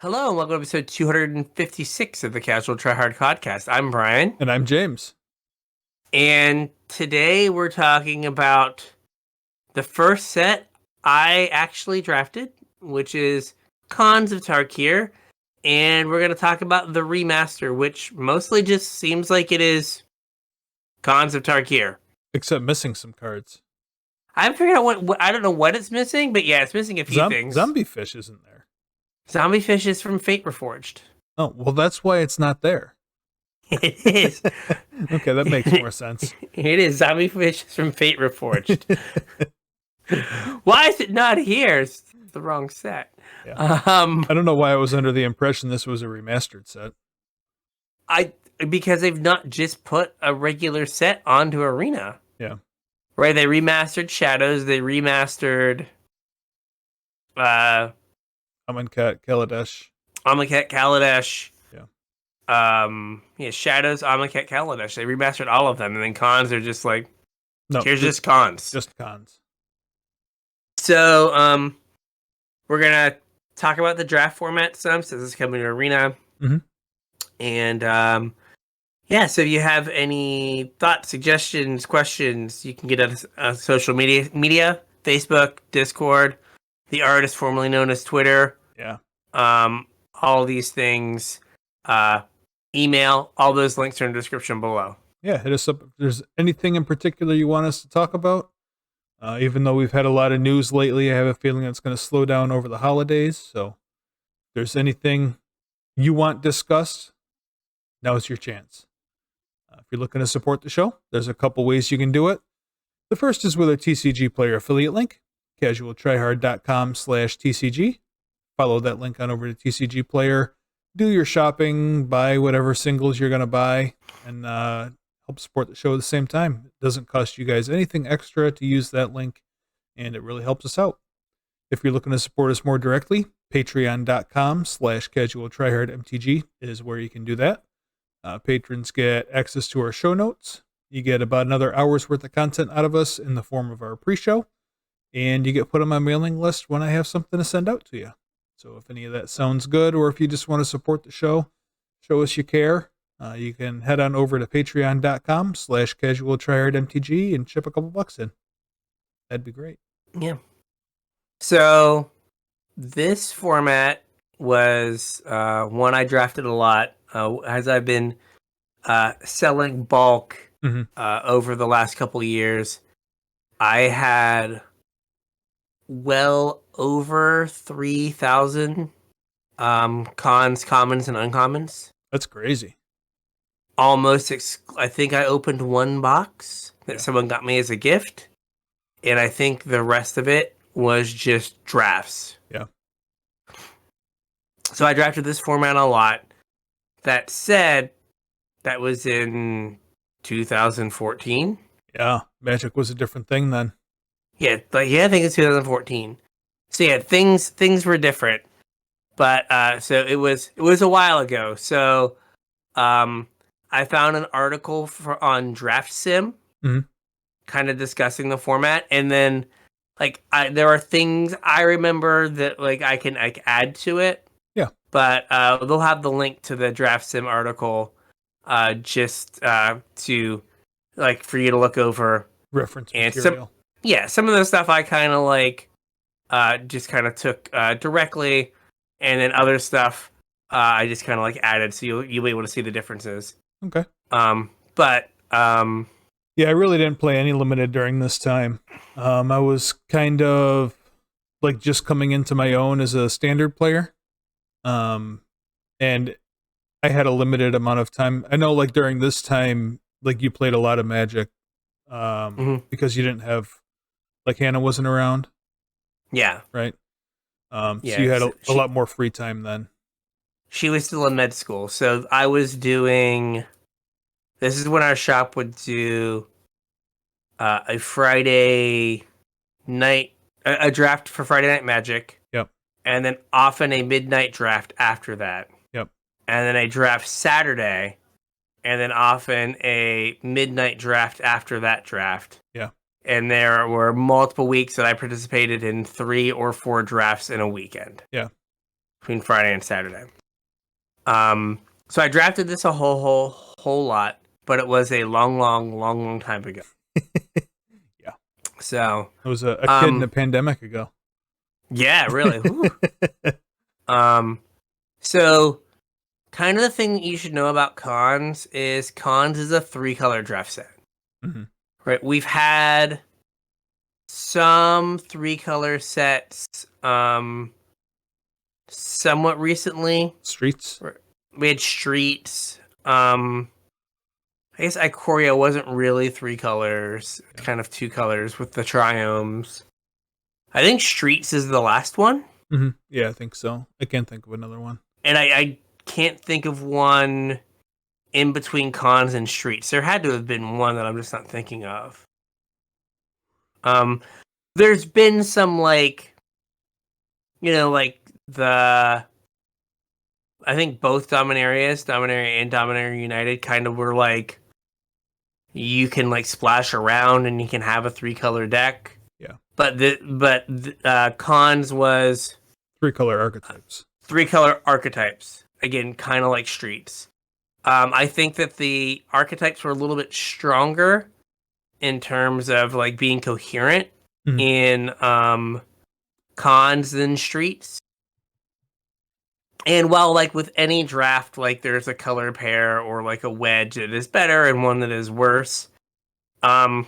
Hello, and welcome to episode 256 of the Casual Try Hard podcast. I'm Brian, And I'm James. and today we're talking about the first set I actually drafted, which is Cons of Tarkir, and we're going to talk about the remaster, which mostly just seems like it is Cons of Tarkir. Except missing some cards. I haven't figured out what I don't know what it's missing, but yeah, it's missing a few things. Zombie Fish isn't there. Zombie Fish is from Fate Reforged. Oh, well, that's why it's not there. It is. Okay, that makes more sense. It is. Zombie Fish is from Fate Reforged. Why is it not here? It's the wrong set. Yeah. I don't know why I was under the impression this was a remastered set. Because they've not just put a regular set onto Arena. Yeah. Right, they remastered Shadows, they remastered Amonkhet, Kaladesh. Amonkhet Kaladesh. Yeah. Shadows, Amonkhet Kaladesh. They remastered all of them, and then Cons are just like, No, here's just Cons. Just Cons. So, we're gonna talk about the draft format some, since it's coming to Arena. Mm-hmm. And so if you have any thoughts, suggestions, questions, you can get us on social media, Facebook, Discord, the artist formerly known as Twitter. Yeah. All these things, email, all those links are in the description below. Yeah, hit us up if there's anything in particular you want us to talk about. Even though we've had a lot of news lately, I have a feeling it's going to slow down over the holidays. So if there's anything you want discussed, now's your chance. If you're looking to support the show, there's a couple ways you can do it. The first is with our TCG player affiliate link, CasualTryHard.com/TCG. Follow that link on over to TCG player. Do your shopping, buy whatever singles you're going to buy, and help support the show at the same time. It doesn't cost you guys anything extra to use that link, and it really helps us out. If you're looking to support us more directly, Patreon.com/CasualTryHardMTG is where you can do that. Patrons get access to our show notes. You get about another hour's worth of content out of us in the form of our pre-show, and you get put on my mailing list when I have something to send out to you. So if any of that sounds good, or if you just want to support the show, show us you care, you can head on over to patreon.com/CasualTryHardMTG and chip a couple bucks in. That'd be great. Yeah. So this format was one I drafted a lot as I've been selling bulk over the last couple of years. I had well over 3,000 cons, commons, and uncommons. That's crazy. Almost, I think I opened one box that someone got me as a gift, and I think the rest of it was just drafts. Yeah. So I drafted this format a lot. That said, that was in 2014. Yeah, Magic was a different thing then. I think it's 2014. So yeah, things were different. But so it was a while ago. So I found an article on Draft Sim, kind of discussing the format, and then there are things I remember that I can add to it. Yeah. But they'll have the link to the Draft Sim article just to for you to look over. Reference and material. Some of the stuff I kind of just kind of took directly, and then other stuff I just kind of added, so you'll be able to see the differences. Okay. Yeah, I really didn't play any limited during this time. I was kind of just coming into my own as a standard player. And I had a limited amount of time. I know during this time, you played a lot of Magic, because you didn't have, Hannah wasn't around. Yeah. Right. So you had a lot more free time then. She was still in med school. So I was doing, this is when our shop would do a Friday night, a draft for Friday Night Magic. Yep. And then often a midnight draft after that. Yep. And then a draft Saturday, and then often a midnight draft after that draft. Yeah. And there were multiple weeks that I participated in 3 or 4 drafts in a weekend. Yeah. between Friday and Saturday. So I drafted this a whole lot, but it was a long time ago. Yeah. So it was a kid in a pandemic ago. Yeah, really. So kind of the thing that you should know about Cons is a 3-color draft set. Mm-hmm. Right? We've had some 3-color sets somewhat recently. Streets. We had Streets. I guess Ikoria wasn't really 3 colors, kind of 2 colors with the triomes. I think Streets is the last one. Mm-hmm. Yeah, I think so. I can't think of another one. And I can't think of one in between Cons and Streets. There had to have been one that I'm just not thinking of. There's been some like I think both Dominaria and Dominaria United kind of were like, you can like splash around and you can have a 3-color deck. Yeah. But Cons was 3-color archetypes. 3-color archetypes. Again, kind of like Streets. I think that the archetypes were a little bit stronger in terms of like being coherent in Cons than Streets. And while like with any draft, like there's a color pair or like a wedge that is better and one that is worse. Cons,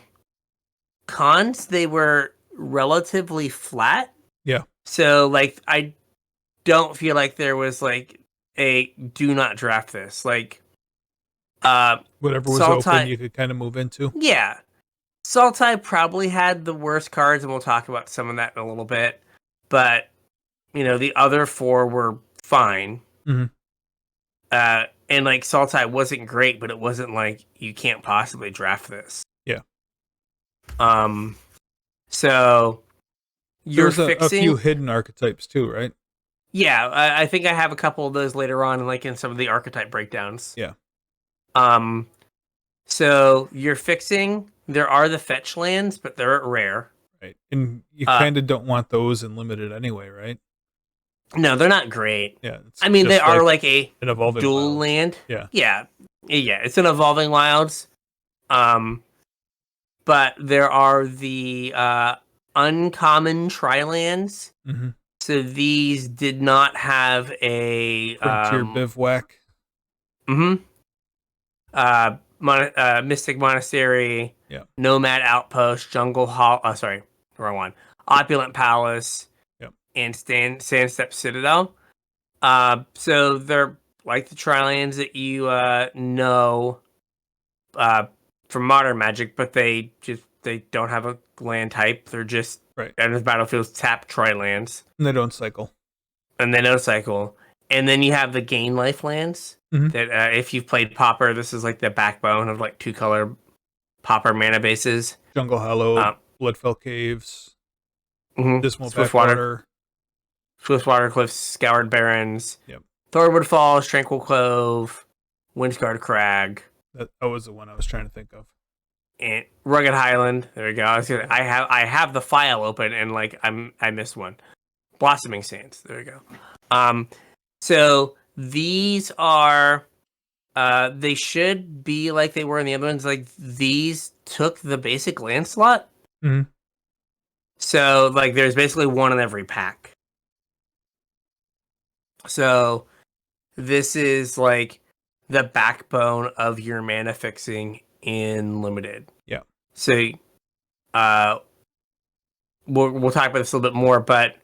they were relatively flat. Yeah. So like I don't feel like there was like a do not draft this. Like whatever was open you could kind of move into. Yeah. Sultai probably had the worst cards, and we'll talk about some of that in a little bit. But the other 4 were fine. Mm-hmm. And like Sultai wasn't great, but it wasn't like you can't possibly draft this. Yeah. So there's a few hidden archetypes too, right? Yeah, I think I have a couple of those later on, like in some of the archetype breakdowns. Yeah. So you're fixing. There are the fetch lands, but they're rare. Right, and you kind of don't want those in limited anyway, right? No, they're not great. Yeah, I mean they are like an evolving dual wilds. Land. Yeah. It's an evolving wilds. But there are the uncommon tri-lands. Mm-hmm. So these did not have a Frontier Bivouac. Mm-hmm. Mystic Monastery. Yeah. Nomad Outpost. Jungle Hall. Oh, sorry, wrong one. Opulent Palace. Yep. And Sandstep Citadel. So they're like the tri-lands that you know from Modern Magic, but they don't have a land type. They're just End of Battlefield's tap tri-lands. And they don't cycle. And then you have the gain life lands that if you've played Pauper, this is like the backbone of like 2-color Pauper mana bases. Jungle Hollow, Bloodfell Caves, Dismal Backwater, Swiftwater Cliffs, Scoured Barrens, yep. Thorwood Falls, Tranquil Cove, Windsguard Crag. That was the one I was trying to think of. And Rugged Highland. There we go. I have the file open and like I missed one. Blossoming Sands. There we go. So these are they should be like they were in the other ones. Like these took the basic land slot. Mm-hmm. So like there's basically one in every pack. So this is like the backbone of your mana fixing in Limited. Yeah. So we'll talk about this a little bit more, but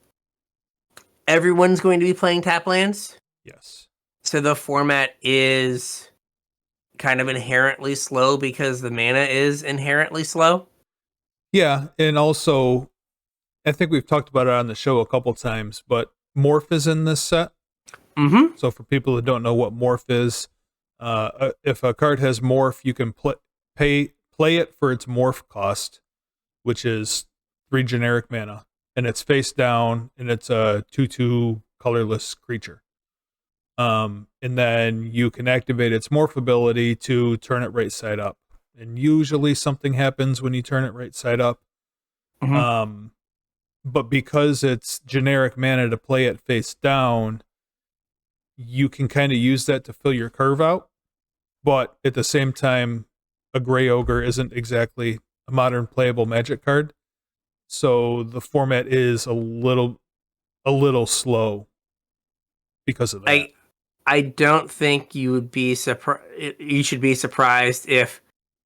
everyone's going to be playing tap lands. Yes. So the format is kind of inherently slow because the mana is inherently slow. Yeah, and also I think we've talked about it on the show a couple times, but Morph is in this set. Mm-hmm. So for people who don't know what Morph is, if a card has Morph, you can play it for its Morph cost, which is 3 generic mana, and it's face down, and it's a 2/2 colorless creature. And then you can activate its Morph ability to turn it right side up. And usually something happens when you turn it right side up. Mm-hmm. But because it's generic mana to play it face down, you can kind of use that to fill your curve out. But at the same time, a Gray Ogre isn't exactly a modern playable Magic card. So the format is a little slow because of that. I don't think you would be surprised. You should be surprised if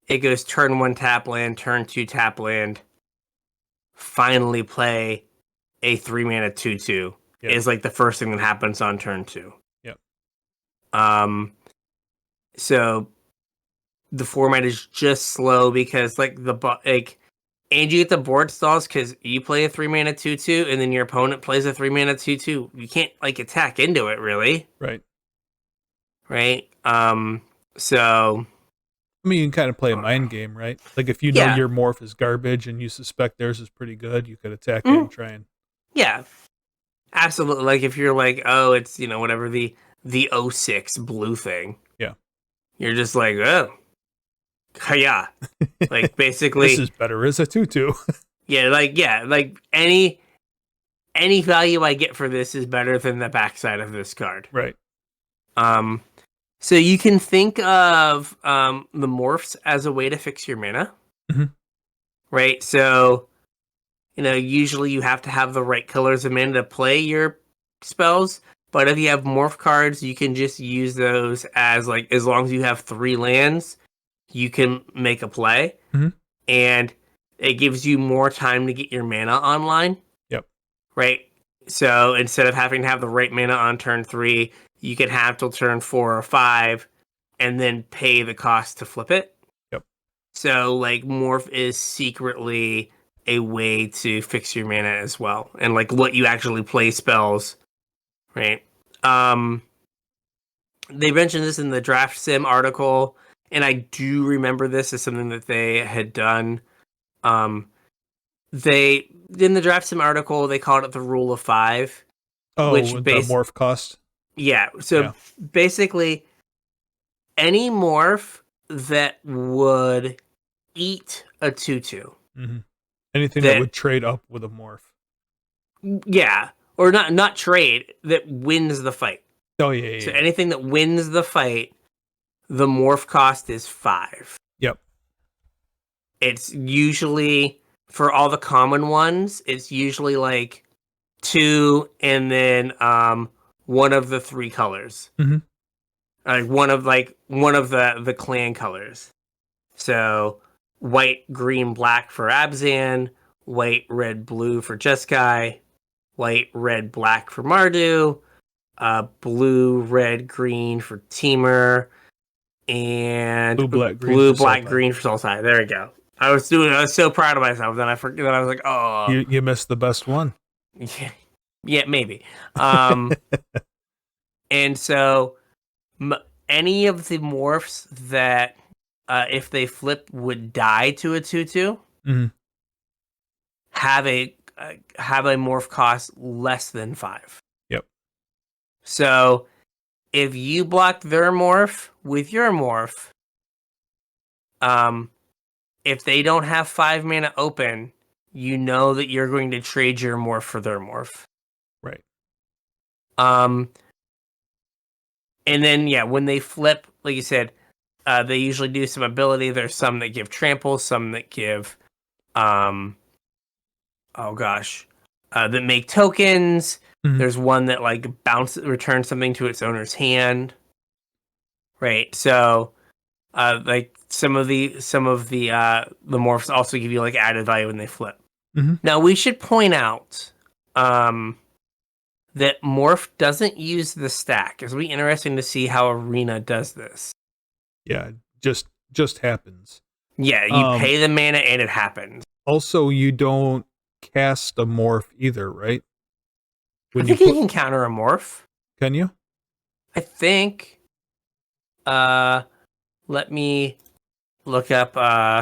it goes turn 1 tap land, turn 2 tap land, finally play a 3-mana 2/2 is like the first thing that happens on turn 2. Yep. So the format is just slow because and you get the board stalls because you play a 3-mana 2/2 and then your opponent plays a 3-mana 2/2. You can't like attack into it really. Right. So I mean, you can kind of play a mind game, right? Like if you know your morph is garbage and you suspect theirs is pretty good, you could attack it and try and. Yeah, absolutely. Like if you're like, oh, it's whatever the 06 blue thing. Yeah. You're just like, oh, yeah. Like basically, this is better as a 2/2. like any value I get for this is better than the backside of this card. Right. So you can think of the morphs as a way to fix your mana. Mm-hmm. Right? So, usually you have to have the right colors of mana to play your spells, but if you have morph cards, you can just use those as long as you have 3 lands, you can make a play. Mm-hmm. And it gives you more time to get your mana online. Yep. Right? So instead of having to have the right mana on turn 3, you can have till turn 4 or 5 and then pay the cost to flip it. Yep. So morph is secretly a way to fix your mana as well and let you actually play spells, right? They mentioned this in the Draft Sim article, and I do remember this as something that they had done. They in the Draft Sim article they called it the rule of 5. Oh, with the morph cost. Yeah. So basically, any morph that would eat a 2/2. Mm-hmm. Anything that would trade up with a morph. Yeah, or not trade, that wins the fight. Oh yeah. So anything that wins the fight, the morph cost is 5. Yep. It's usually for all the common ones. It's usually 2 and then one of the 3 colors. Mm-hmm. One of the clan colors. So white, green, black for Abzan, white, red, blue for Jeskai, white, red, black for Mardu, blue, red, green for Temur, and blue, black, green for Sultai. There we go. I was so proud of myself. Then I forget that I was like, oh, you missed the best one. Yeah, maybe. And so any of the morphs that if they flip would die to a 2/2, mm-hmm. have a morph cost less than 5. Yep. So if you block their morph with your morph, if they don't have 5 mana open, you know that you're going to trade your morph for their morph. Right. And then when they flip, like you said, they usually do some ability. There's some that give trample, some that give that make tokens. Mm-hmm. There's one that returns something to its owner's hand. Right. So some of the morphs also give you added value when they flip. Mm-hmm. Now we should point out that morph doesn't use the stack. It'll be interesting to see how Arena does this. Yeah, just happens. Yeah, you pay the mana and it happens. Also, you don't cast a morph either, right? I think you can counter a morph. Can you? I think. Let me look up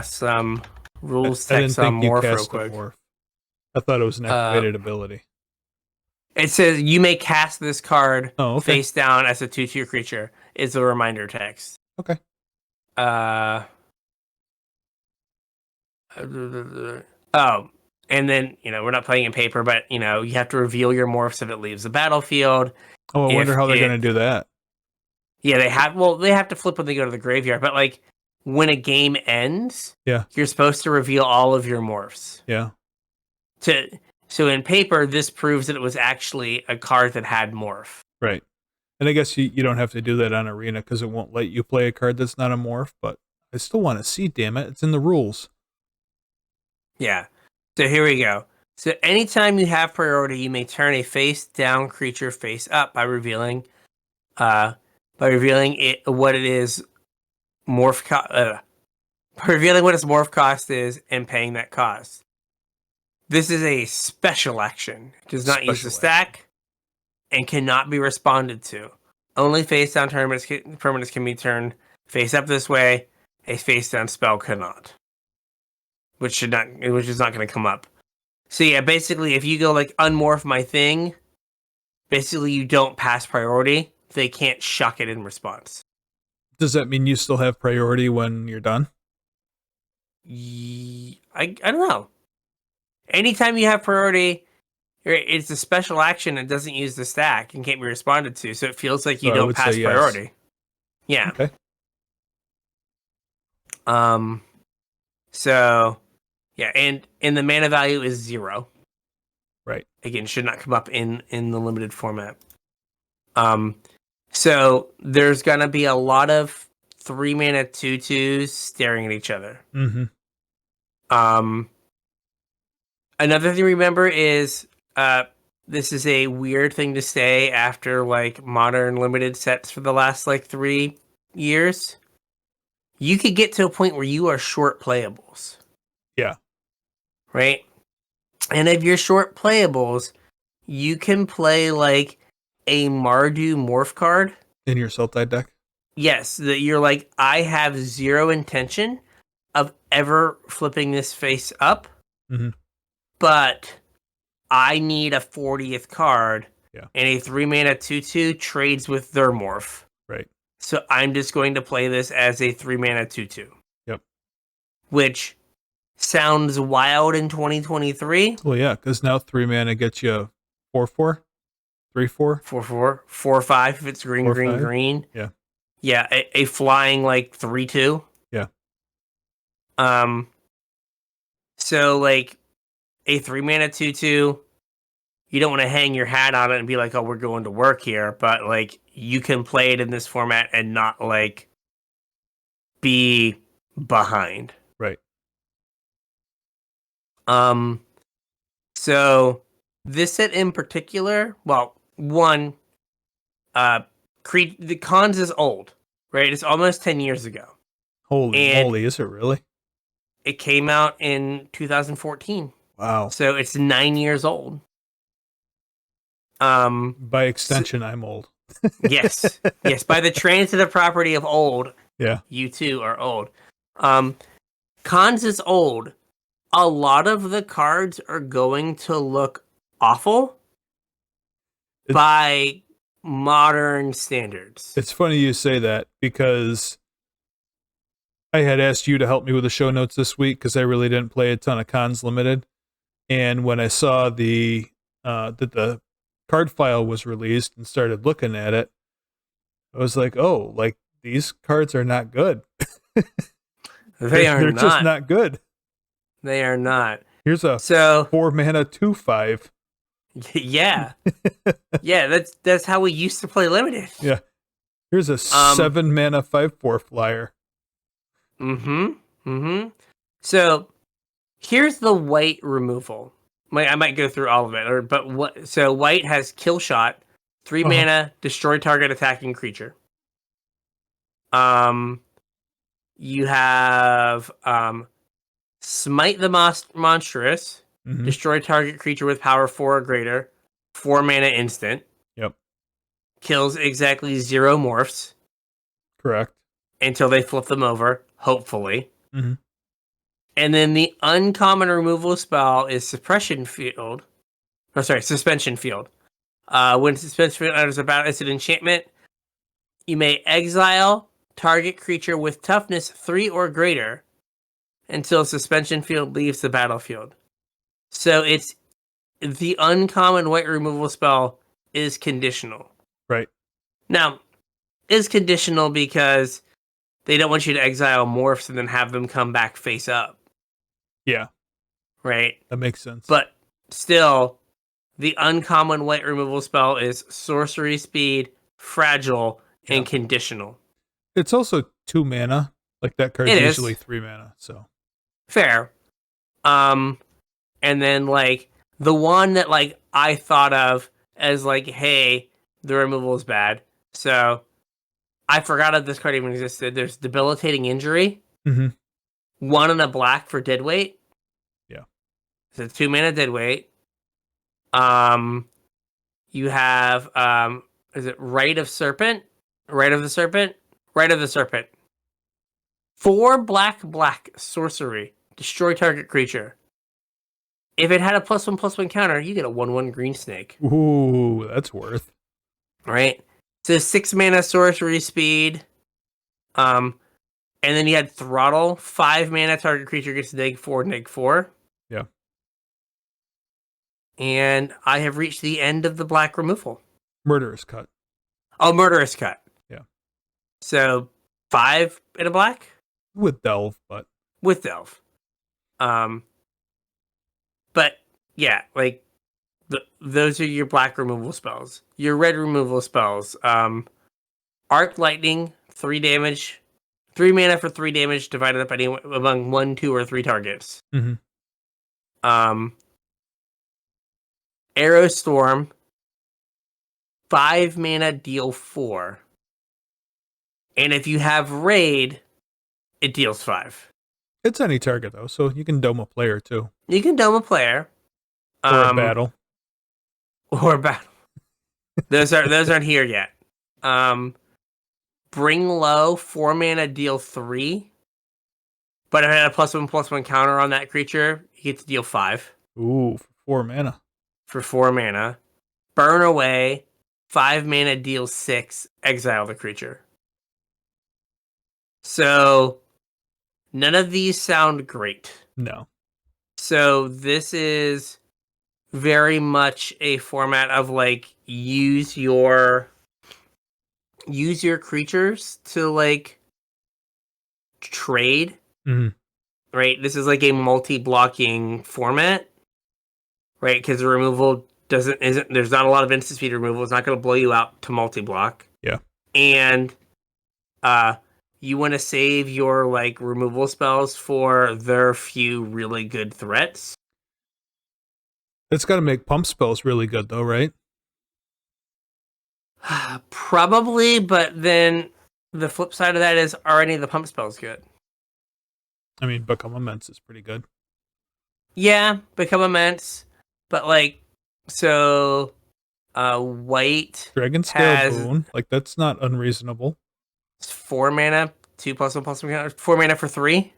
some rules text on morph real quick. Morph. I thought it was an activated ability. It says you may cast this card face down as a 2/2 creature. Is a reminder text. Okay. And then we're not playing in paper, but you have to reveal your morphs if it leaves the battlefield. Oh, I wonder how they're going to do that. Yeah, they have to flip when they go to the graveyard, but like when a game ends, Yeah. you're supposed to reveal all of your morphs. Yeah. So in paper, this proves that it was actually a card that had morph. Right. And I guess you don't have to do that on Arena because it won't let you play a card that's not a morph, but I still want to see, damn it. It's in the rules. Yeah. So here we go. So anytime you have priority, you may turn a face down creature face up by revealing it what it is revealing what its morph cost is and paying that cost. This is a special action. It does not use the stack and cannot be responded to. Only face down permanents can be turned face up this way. A face down spell cannot. Which is not going to come up. So yeah, basically if you go like unmorph my thing, basically you don't pass priority. They can't shuck it in response. Does that mean you still have priority when you're done? I don't know. Anytime you have priority, it's a special action that doesn't use the stack and can't be responded to, so it feels like you don't pass priority. Yes. Yeah. Okay. So yeah, and the mana value is 0. Right. Again, should not come up in the limited format. So there's gonna be a lot of 3 mana 2/2s staring at each other. Mm-hmm. Another thing to remember is this is a weird thing to say after like modern limited sets for the last like 3 years. You could get to a point where you are short playables. Yeah. Right? And if you're short playables, you can play like a Mardu morph card in your Sultai deck. Yes, that you're like, I have 0 intention of ever flipping this face up, but I need a 40th card, and a 3 mana 2/2 trades with their morph. Right. So I'm just going to play this as a 3 mana 2/2. Yep. Which sounds wild in 2023. Well, yeah, because now 3 mana gets you 4/4, 3/4, 4/4, 4/5 if it's green, 4/5. green, green. Yeah. Yeah, a flying like 3/2. Yeah. So like a 3 mana 2/2, you don't want to hang your hat on it and be like, oh, we're going to work here, but like you can play it in this format and not like be behind. Right. So this set in particular, well, one, the Cons is old, right? It's almost 10 years ago. Holy moly, is it really? It came out in 2014. Wow. So it's 9 years old. By extension, I'm old. Yes. Yes. By the transitive property of old, yeah, you too are old. Cons is old. A lot of the cards are going to look awful by modern standards. It's funny you say that because I had asked you to help me with the show notes this week because I really didn't play a ton of Cons Limited. And when I saw that the card file was released and started looking at it, I was like, oh, like these cards are not good. They're just not good. They are not. Here's a 4 mana 2/5. Yeah. Yeah, that's how we used to play limited. Yeah. Here's a 7 mana 5/4 flyer. So here's the white removal. I might go through all of it, so white has Kill Shot, 3 mana, destroy target attacking creature. You have Smite the Monstrous, destroy target creature with power 4 or greater, 4 mana instant. Yep. Kills exactly 0 morphs. Correct. Until they flip them over, hopefully. And then the uncommon removal spell is Suspension Field. When Suspension Field enters the battle, it's an enchantment. You may exile target creature with toughness 3 or greater until Suspension Field leaves the battlefield. So it's the uncommon white removal spell is conditional. Now, it's conditional because they don't want you to exile morphs and then have them come back face up. Yeah. Right? That makes sense. But still, the uncommon white removal spell is sorcery speed, fragile, and conditional. It's also 2 mana. Like that card's usually 3 mana, so. Fair. And then like the one that like I thought of as like, hey, the removal is bad. So I forgot that this card even existed. There's debilitating injury. Mm-hmm. 1 and a black for dead weight. Yeah. So 2 mana dead weight. You have is it Rite of Serpent? Rite of the Serpent? Rite of the Serpent. 4 black sorcery. Destroy target creature. If it had a +1/+1 counter, you get a 1/1 green snake. Ooh, that's worth. Right? So 6 mana sorcery speed. And then you had Throttle. 5 mana target creature gets -4/-4. Yeah. And I have reached the end of the black removal. Murderous Cut. Oh, Murderous Cut. Yeah. So 5 in a black? With Delve, but. With Delve. But yeah, like those are your black removal spells. Your red removal spells. Arc Lightning, 3 damage. 3 mana for 3 damage divided up among 1, 2, or 3 targets. Mm-hmm. Arrow Storm, 5 mana, deal 4. And if you have Raid, it deals 5. It's any target, though, so you can dome a player, too. You can dome a player. Or a battle. Or a battle. Those aren't here yet. Bring Low, 4 mana, deal 3. But if it had a +1/+1 counter on that creature, you get to deal 5. Ooh, for 4 mana. For 4 mana. Burn Away, 5 mana, deal 6. Exile the creature. So, none of these sound great. No. So, this is very much a format of like use your creatures to like trade. Mm-hmm. Right? This is like a multi-blocking format. Right? Because the removal there's not a lot of instant speed removal. It's not going to blow you out to multi-block. Yeah. And you want to save your like removal spells for their few really good threats. It's got to make pump spells really good, though, right? Probably, but then the flip side of that is, are any of the pump spells good? I mean, Become Immense is pretty good. Yeah, Become Immense, but like, so, white Dragon Scale Boon, like that's not unreasonable. 4 mana, 2+1/+1 counters. 4 mana for 3.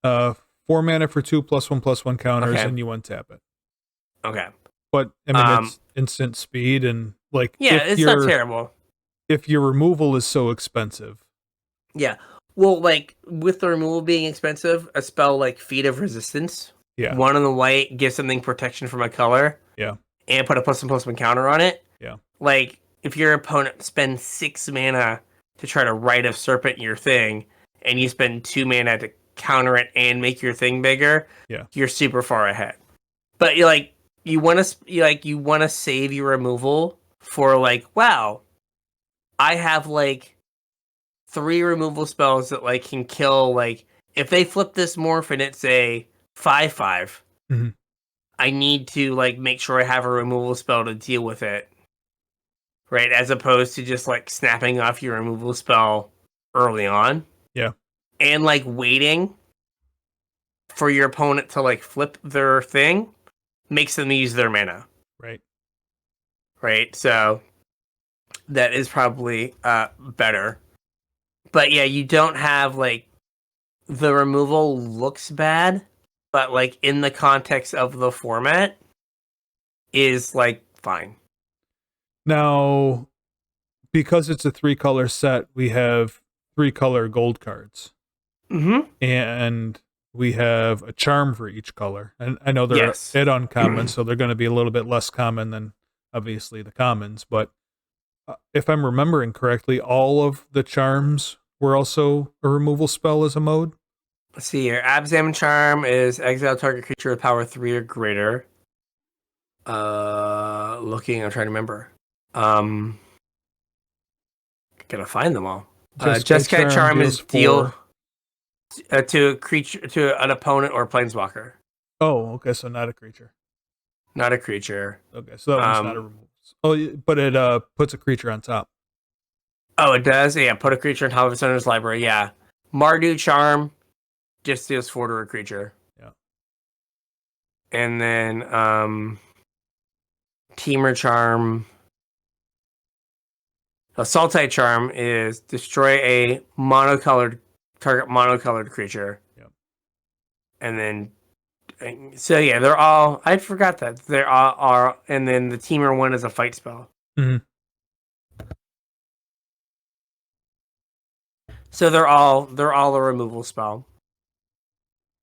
4 mana for 2 +1/+1 counters, Okay. and you untap it. Okay, but I mean it's instant speed and like it's not terrible. If your removal is so expensive, yeah. Well, like with the removal being expensive, a spell like Feat of Resistance, 1 on the white, gives something protection from a color, and put a +1/+1 counter on it. Like if your opponent spends 6 mana to try to Rite of Serpent your thing, and you spend 2 mana to counter it and make your thing bigger, you're super far ahead. But you want to save your removal for like, wow, I have like 3 removal spells that like can kill, like if they flip this morph and it's a 5/5, I need to like make sure I have a removal spell to deal with it. Right, as opposed to just like snapping off your removal spell early on. Yeah. And like waiting for your opponent to like flip their thing makes them use their mana. Right. Right. So that is probably better. But yeah, you don't have like the removal looks bad, but like in the context of the format is like fine. Now, because it's a 3-color set, we have 3-color gold cards. And we have a charm for each color. And I know they're at uncommon, so they're going to be a little bit less common than obviously the commons, but if I'm remembering correctly, all of the charms were also a removal spell as a mode. Let's see here. Abzam Charm is exile target creature with power 3 or greater. Looking, I'm trying to remember. Gotta find them all. Jeskai Charm is deal to a creature, to an opponent or a planeswalker. Oh, okay, so not a creature. Not a creature. Okay, so that one's not a removal. Oh, but it puts a creature on top. Oh, it does? Yeah, put a creature on top of its owner's library, yeah. Mardu Charm just deals 4 to a creature. Yeah. And then Teamer Charm. Assaultite Charm is destroy a target monocolored creature. Yep. And then, so yeah, they're all, I forgot that. They're all are, and then the Teamer one is a fight spell. Mm-hmm. So they're all a removal spell.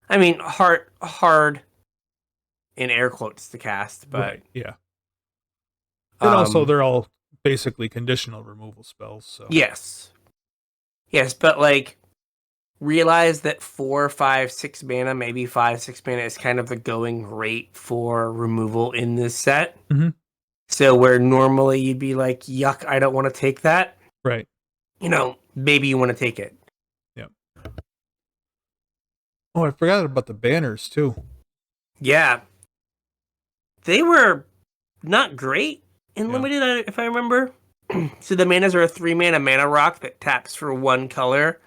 I mean, hard in air quotes to cast, but right, yeah. And also, they're all basically conditional removal spells. So yes, but like, realize that 4, 5, 6 mana, maybe 5, 6 mana is kind of the going rate for removal in this set. Mm-hmm. So where normally you'd be like, yuck, I don't want to take that. Right. Maybe you want to take it. Yeah. Oh, I forgot about the banners too. Yeah. They were not great in limited, if I remember. So the manas are a 3 mana rock that taps for 1 color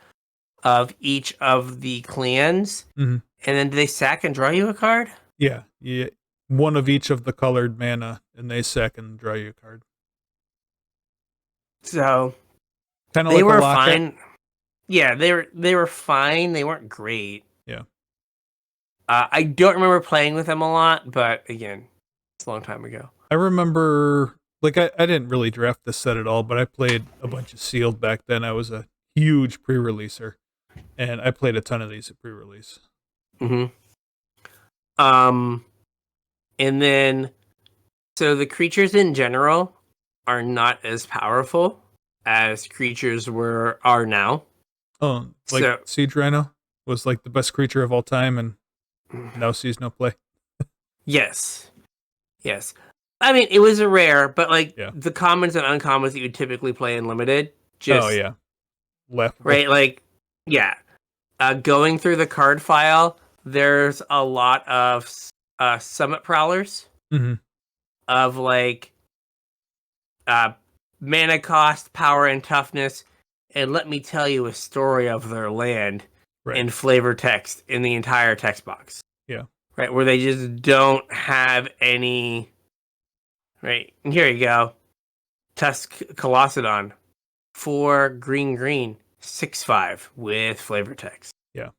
of each of the clans. Mm-hmm. And then do they sack and draw you a card? Yeah. One of each of the colored mana, and they sack and draw you a card. So kind of they like were a locket. fine. Yeah, they were fine. They weren't great. Yeah. I don't remember playing with them a lot, but again, it's a long time ago. I remember, like, I didn't really draft this set at all, but I played a bunch of sealed back then. I was a huge pre-releaser, and I played a ton of these at pre-release. Mm-hmm. And then, so the creatures in general are not as powerful as creatures are now. Oh, like so, Siege Rhino was like the best creature of all time, and now sees no play. Yes. I mean, it was a rare, but like the commons and uncommons that you would typically play in limited. Laughable. Right, like, yeah. Going through the card file, there's a lot of Summit Prowlers. Mm-hmm. Of like mana cost, power, and toughness. And let me tell you a story of their land in flavor text in the entire text box. Yeah. Right, where they just don't have any. Right, and here you go. Tusk Colossadon. 4 green, 6/5 with flavor text. Yeah.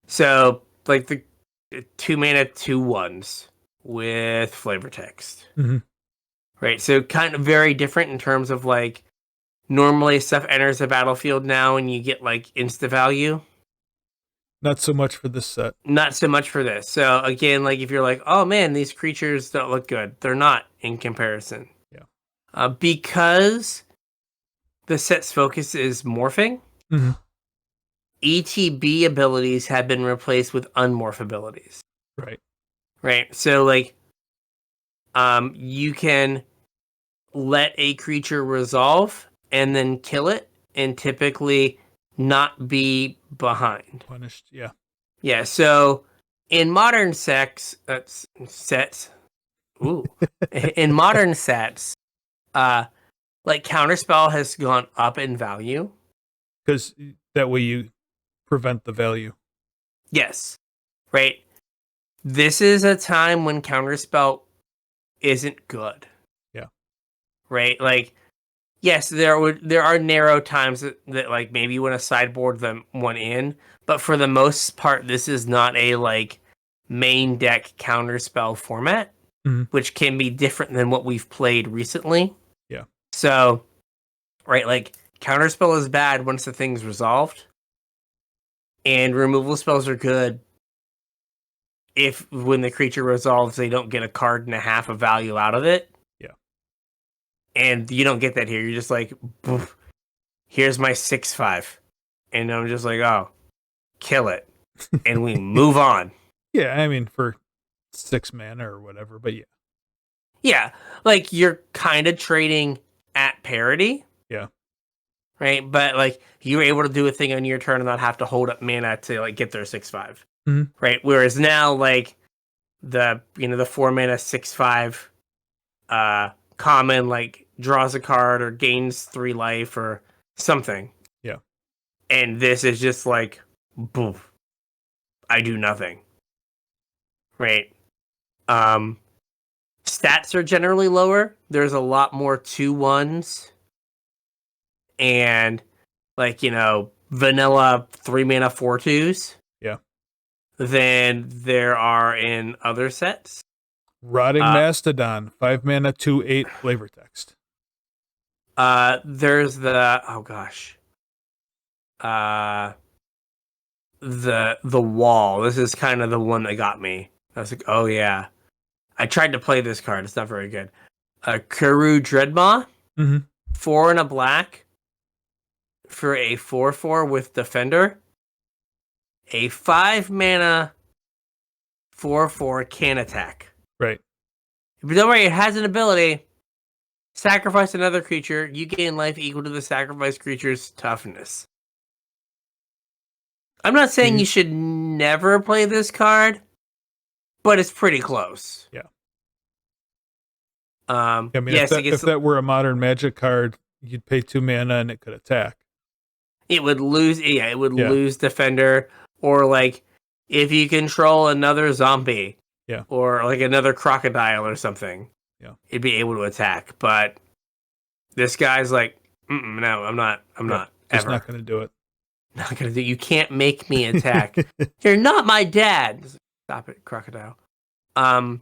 So like the 2 mana 2/1s with flavor text. Mm-hmm. Right, so kind of very different in terms of like normally stuff enters the battlefield now and you get like insta value. Not so much for this set. Not so much for this. So again, like if you're like, oh man, these creatures don't look good, they're not in comparison. Yeah. Because the set's focus is morphing. Mm-hmm. ETB abilities have been replaced with unmorph abilities. Right. So like, you can let a creature resolve and then kill it, and typically not be behind. Punished. Yeah. Yeah. So in modern sets, in modern sets, like Counterspell has gone up in value because that way you prevent the value. Yes. Right. This is a time when Counterspell isn't good. Yeah. Right? Like, yes, there are narrow times that like maybe you want to sideboard them one in, but for the most part, this is not a like main deck Counterspell format, which can be different than what we've played recently. Yeah. So, right, like Counterspell is bad once the thing's resolved, and removal spells are good if when the creature resolves, they don't get a card and a half of value out of it. Yeah. And you don't get that here. You're just like, "Boof, here's my 6/5," and I'm just like, oh, kill it, and we move on. Yeah, I mean for 6 mana or whatever, but yeah. Yeah, like you're kind of trading at parity. Yeah. Right, but like you were able to do a thing on your turn and not have to hold up mana to like get their 6/5. Mhm. Right, whereas now like the 4 mana 6/5 common like draws a card or gains 3 life or something. Yeah. And this is just like, boof, I do nothing. Right. Stats are generally lower. There's a lot more 2/1s and like, vanilla 3 mana 4/2s. Yeah. Than there are in other sets. Rotting Mastodon, 5 mana, 2/8 flavor text. There's the the wall. This is kind of the one that got me. I was like, oh yeah. I tried to play this card. It's not very good. Kuru Dreadmaw, 4 and a black for a 4/4 with Defender. A 5 mana 4/4 can attack. Right. But don't worry, it has an ability. Sacrifice another creature. You gain life equal to the sacrificed creature's toughness. I'm not saying you should never play this card, but it's pretty close. Yeah. I mean, yes, if that were a modern Magic card, you'd pay 2 mana and it could attack. It would lose. Yeah, it would lose Defender, or like if you control another zombie, or like another crocodile or something, it'd be able to attack. But this guy's like, no, I'm not. Just not going to do it. Not going to do. You can't make me attack. You're not my dad. Stop it, crocodile. So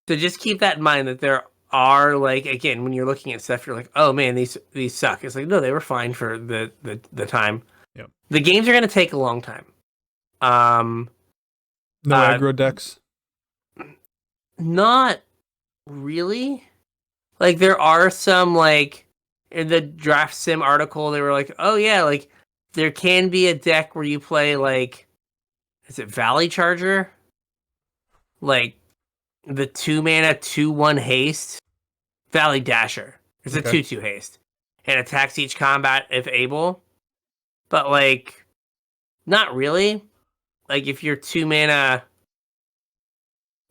just keep that in mind that there are like, again, when you're looking at stuff, you're like, oh man, these suck. It's like, no, they were fine for the time. Yep. The games are going to take a long time. No aggro decks? Not really. Like there are some, like in the Draft Sim article, they were like, oh yeah, like there can be a deck where you play like, is it Valley Charger? Like the 2 mana 2/1 haste. Valley Dasher. It's a 2/2 haste. And attacks each combat if able. But like, not really. Like if you're 2 mana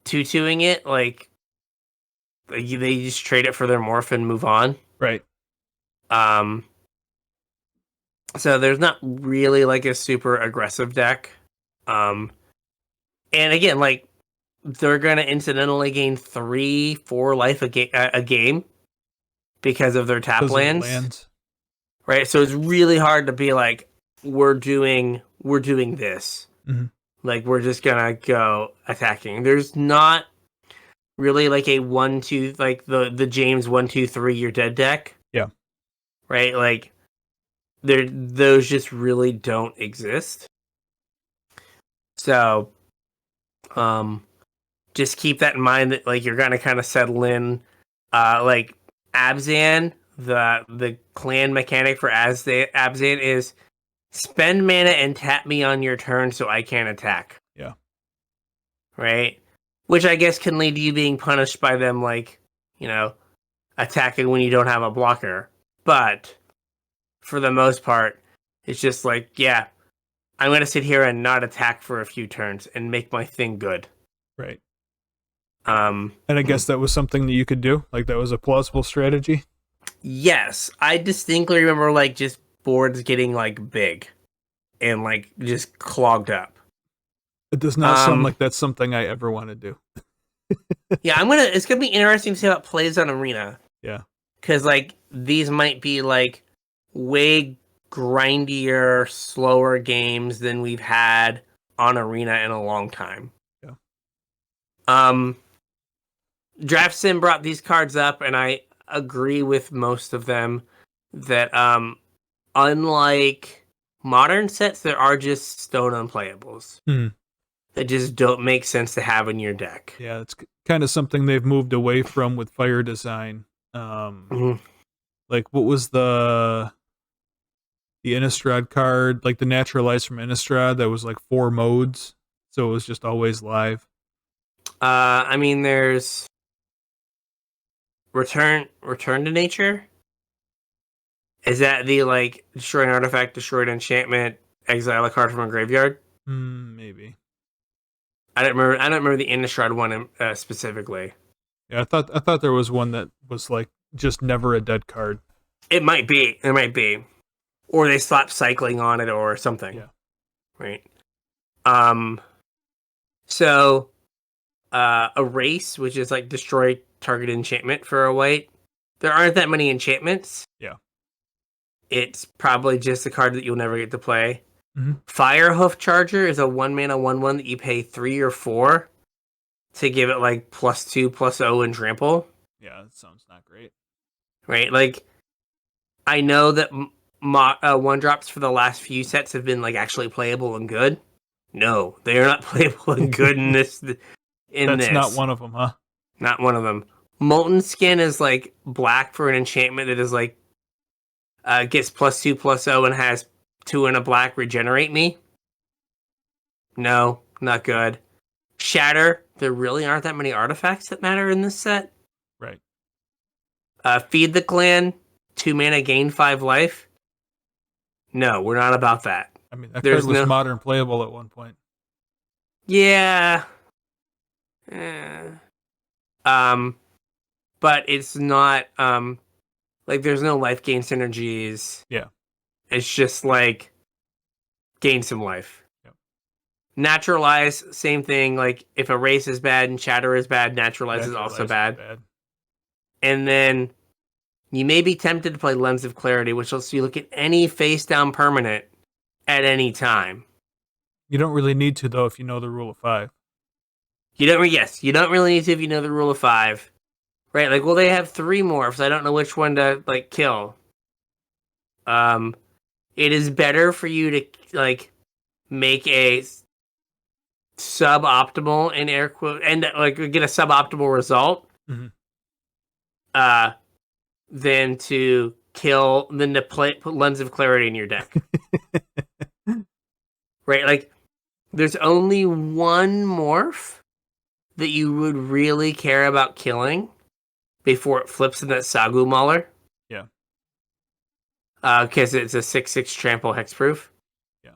2/2ing it, like they just trade it for their Morphin and move on. Right. So there's not really like a super aggressive deck. And again, like they're gonna incidentally gain 3-4 life a game because of their tap lands. Right? So it's really hard to be like, we're doing this. Like we're just gonna go attacking. There's not really like a 1-2, like the James 1-2-3 you're dead deck. Yeah. Right? Like those just really don't exist. So just keep that in mind that like you're gonna kind of settle in. Like Abzan, the clan mechanic for Abzan is spend mana and tap me on your turn so I can't attack. Yeah. Right? Which I guess can lead to you being punished by them, like, attacking when you don't have a blocker. But for the most part, it's just like, yeah, I'm going to sit here and not attack for a few turns and make my thing good. Right. And I guess that was something that you could do? Like that was a plausible strategy? Yes. I distinctly remember like just boards getting like big and like just clogged up. It does not sound like that's something I ever want to do. Yeah, it's gonna be interesting to see how it plays on Arena. Yeah. Because like these might be like way grindier, slower games than we've had on Arena in a long time. Yeah. Draft Sim brought these cards up, and I agree with most of them that unlike modern sets, there are just stone unplayables that just don't make sense to have in your deck. Yeah, it's kind of something they've moved away from with Fire Design. Like, what was the Innistrad card, like the Naturalize from Innistrad that was like 4 modes, so it was just always live. I mean, there's Return to Nature. Is that the like destroy an artifact, destroy an enchantment, exile a card from a graveyard? Maybe. I don't remember the Innistrad one specifically. Yeah, I thought there was one that was like just never a dead card. It might be. It might be. Or they stopped cycling on it or something. Yeah. Right. So Erase, which is like destroy target enchantment for a white. There aren't that many enchantments. Yeah. It's probably just a card that you'll never get to play. Mm-hmm. Firehoof Charger is a 1-mana 1/1 that you pay 3 or 4 to give it like +2/+0 and trample. Yeah, that sounds not great. Right? Like, I know that 1-drops for the last few sets have been like actually playable and good. No, they are not playable and good in this. That's not one of them, huh? Not one of them. Molten Skin is like black for an enchantment that is like gets +2/+0 and has 2 and a black regenerate me. No, not good. Shatter. There really aren't that many artifacts that matter in this set. Right. Feed the Clan. 2 mana, gain 5 life. No, we're not about that. I mean, that card was modern playable at one point. Yeah. But it's not like there's no life gain synergies. Yeah. It's just like gain some life. Yep. Naturalize, same thing. Like if Erase is bad and Shatter is bad, Naturalize is also bad. And then you may be tempted to play Lens of Clarity, which lets you look at any face down permanent at any time. You don't really need to though if you know the rule of 5. You don't really need to if you know the rule of 5. Right, like, well, they have 3 morphs. I don't know which one to, like, kill. It is better for you to, like, make a suboptimal, in air quote, and, like, get a suboptimal result, than to put Lens of Clarity in your deck. Right, like, there's only one morph that you would really care about killing before it flips in that Sagu Mauler. Yeah. Because it's a 6/6 trample hexproof. Yeah.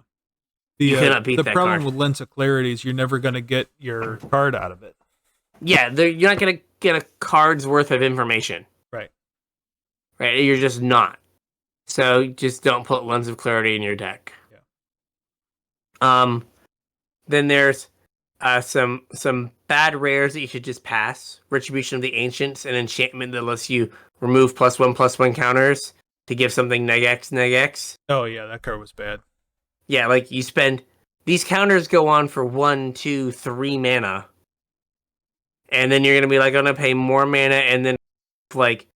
You cannot beat that card. The problem with Lens of Clarity is you're never going to get your card out of it. Yeah, you're not going to get a card's worth of information. Right. Right, you're just not. So just don't put Lens of Clarity in your deck. Yeah. Then there's some bad rares that you should just pass. Retribution of the Ancients, an enchantment that lets you remove +1/+1 counters to give something -X. Oh yeah, that card was bad. Yeah, like you spend these counters go on for 1, 2, 3 mana, and then you're gonna be like, I'm gonna pay more mana, and then like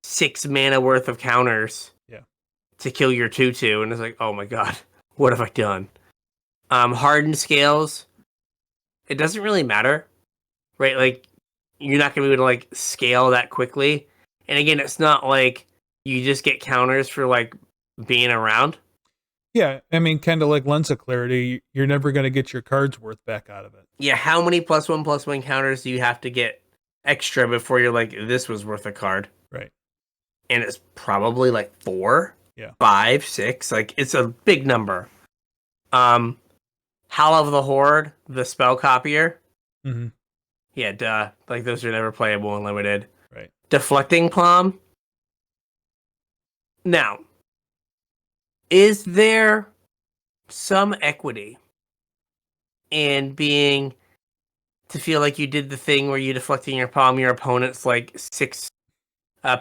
6 mana worth of counters. Yeah. To kill your 2/2, and it's like, oh my god, what have I done? Hardened Scales. It doesn't really matter, right? Like, you're not going to be able to, like, scale that quickly. And again, it's not like you just get counters for, like, being around. Yeah, I mean, kind of like Lens of Clarity, you're never going to get your card's worth back out of it. Yeah, how many +1/+1 counters do you have to get extra before you're like, this was worth a card? Right. And it's probably, like, 4? Yeah. 5, 6? Like, it's a big number. Howl of the Horde, the spell copier. Mm-hmm. Yeah, duh. Like, those are never playable and limited. Right. Deflecting Plum. Now, is there some equity in to feel like you did the thing where you deflecting your palm, your opponent's like 6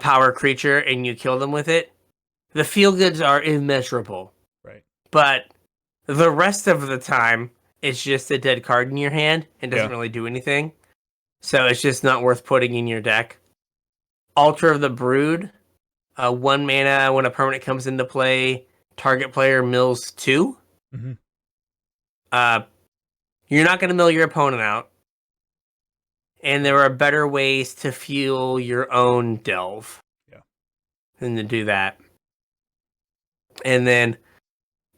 power creature, and you kill them with it? The feel goods are immeasurable. Right. But the rest of the time, it's just a dead card in your hand and doesn't really do anything. So it's just not worth putting in your deck. Altar of the Brood. 1 mana, when a permanent comes into play, target player mills 2. Mm-hmm. You're not going to mill your opponent out. And there are better ways to fuel your own delve. Yeah. than to do that. And then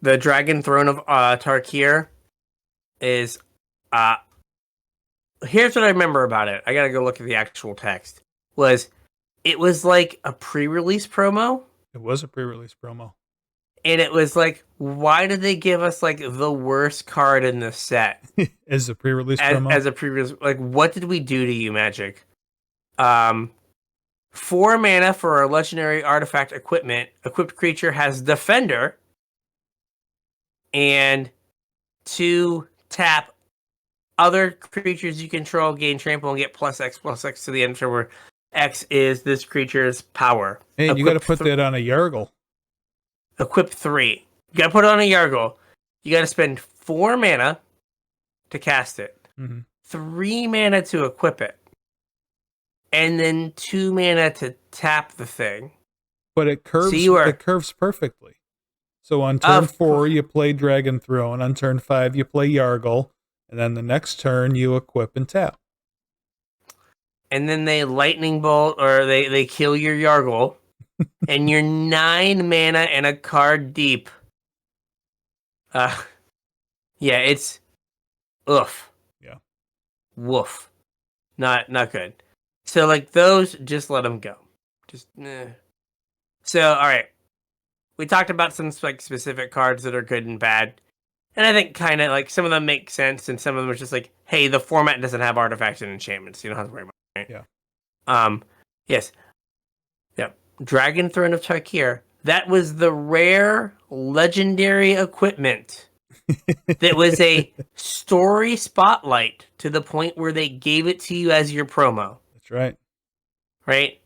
the Dragon Throne of Tarkir is here's what I remember about it. I gotta go look at the actual text. It was like a pre-release promo? It was a pre-release promo. And it was like, why did they give us like the worst card in the set? As a pre-release promo? As a pre-release, like, what did we do to you, Magic? 4 mana for a legendary artifact equipment. Equipped creature has Defender. And 2 tap. Other creatures you control gain trample and get +X to the end, where X is this creature's power. Hey, you got to put that on a Yargle. Equip 3. You got to put it on a Yargle. You got to spend 4 mana to cast it. 3 mana to equip it. And then 2 mana to tap the thing. But it curves. It curves perfectly. So on turn 4 you play Dragon Throne. On turn 5 you play Yargle, and then the next turn you equip and tap. And then they lightning bolt, or they kill your Yargle, and you're 9 mana and a card deep. Yeah, it's oof. Yeah. Woof. Not good. So like those, just let them go. Just So all right, we talked about some like specific cards that are good and bad, and I think kind of like some of them make sense, and some of them are just like, hey, the format doesn't have artifacts and enchantments, you don't have to worry about it. Right? Yeah. Yes. Yep. Dragon Throne of Tarkir. That was the rare legendary equipment that was a story spotlight to the point where they gave it to you as your promo. That's right. Right?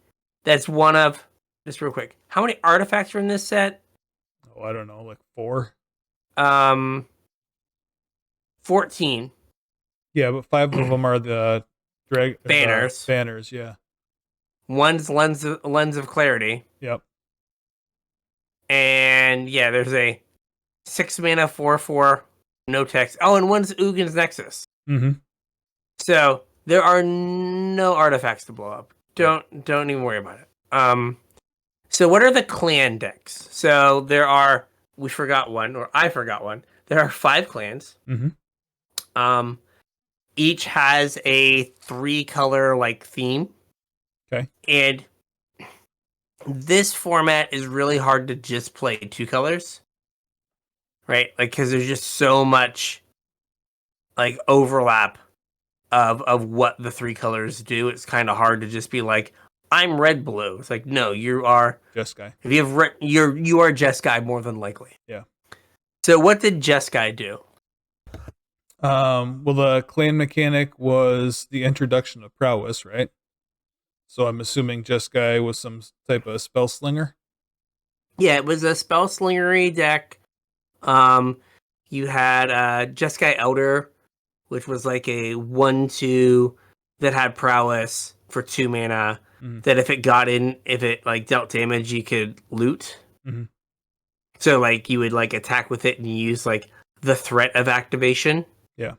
That's one of, just real quick, how many artifacts are in this set? Oh, I don't know, like 4? 14. Yeah, but 5 of them are the banners. Banners, yeah. One's Lens of Clarity. Yep. And yeah, there's a 6 mana 4/4 no text. Oh, and one's Ugin's Nexus. So there are no artifacts to blow up. Don't even worry about it. So what are the clan decks? So we forgot one, or I forgot one. There are 5 clans. Each has a 3-color like theme. Okay. And this format is really hard to just play 2 colors. Right? Like, because there's just so much like overlap of what the 3 colors do. It's kind of hard to just be like, I'm red blue. It's like, no, you are Jeskai. If you have you are Jeskai more than likely. Yeah. So what did Jeskai do? Well, the clan mechanic was the introduction of prowess, right? So I'm assuming Jeskai was some type of spell slinger. Yeah, it was a spell slingery deck. You had Jeskai Elder, which was like a 1/2 that had prowess for 2 mana. That if it like dealt damage, you could loot. So like you would like attack with it and use like the threat of activation. Yeah.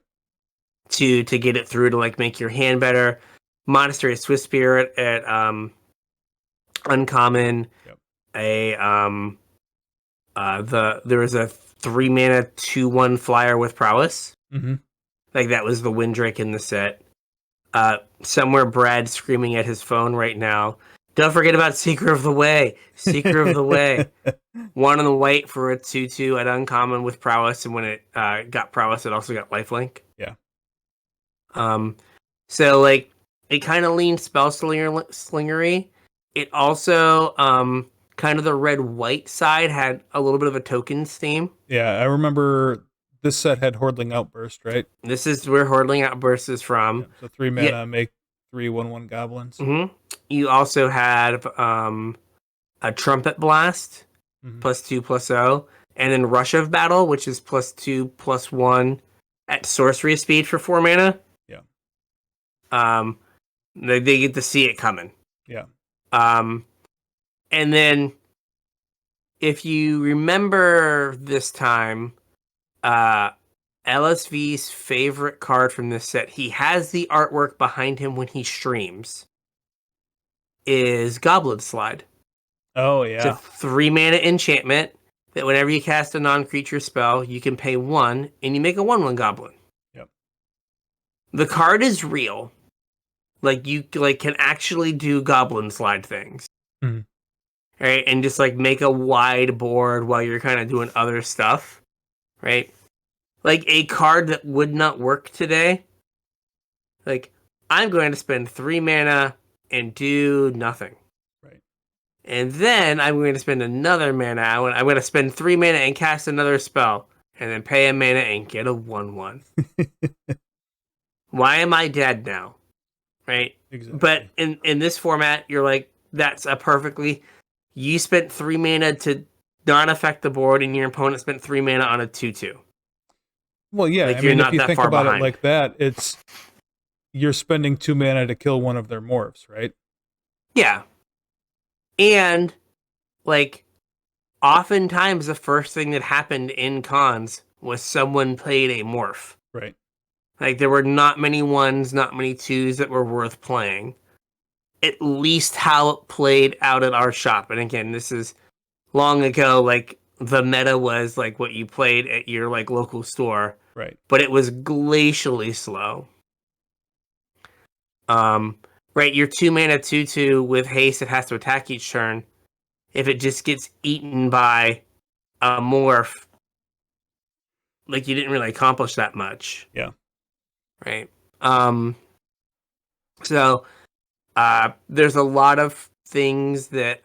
To get it through to like make your hand better. Monastery of Swift Spirit at uncommon. Yep. There was a 3 mana 2/1 flyer with prowess. Like that was the Windrake in the set. Somewhere Brad screaming at his phone right now. Don't forget about Seeker of the Way. Seeker of the Way. 1 on the white for a 2/2 at uncommon with prowess, and when it got prowess, it also got lifelink. Yeah. So like it kind of leaned spell slingery. It also kind of the red-white side had a little bit of a tokens theme. Yeah, I remember this set had Hordling Outburst, right? This is where Hordling Outburst is from. Yeah, so 3 mana make 3 1/1 goblins. You also had a Trumpet Blast, +2/+0, and then Rush of Battle, which is +2/+1 at sorcery speed for 4 mana. Yeah. They get to see it coming. Yeah. And then if you remember this time, LSV's favorite card from this set, he has the artwork behind him when he streams, is Goblin Slide. Oh It's a yeah. 3-mana enchantment that whenever you cast a non-creature spell, you can pay 1 and you make a 1/1 goblin. Yep. The card is real. Like you can actually do goblin slide things. Mhm. Right? And just like make a wide board while you're kind of doing other stuff. Right? Like a card that would not work today. Like, I'm going to spend 3 mana and do nothing. Right. And then I'm going to spend another mana. I'm going to spend 3 mana and cast another spell. And then pay a mana and get a 1/1. Why am I dead now? Right? Exactly. But in this format, you're like, that's a perfectly... You spent 3 mana to not affect the board, and your opponent spent 3 mana on a 2/2. Well, yeah. Like, I you're mean, if not you that think far about behind. it like that, you're spending 2 mana to kill one of their morphs, right? Yeah. And, like, oftentimes the first thing that happened in cons was someone played a morph. Right. Like, there were not many 1s, not many 2s that were worth playing. At least how it played out at our shop. And again, this is long ago, like, the meta was, like, what you played at your, like, local store. Right. But it was glacially slow. Right, your 2 mana 2/2 with haste, it has to attack each turn. If it just gets eaten by a morph, like, you didn't really accomplish that much. Yeah. Right. So there's a lot of things that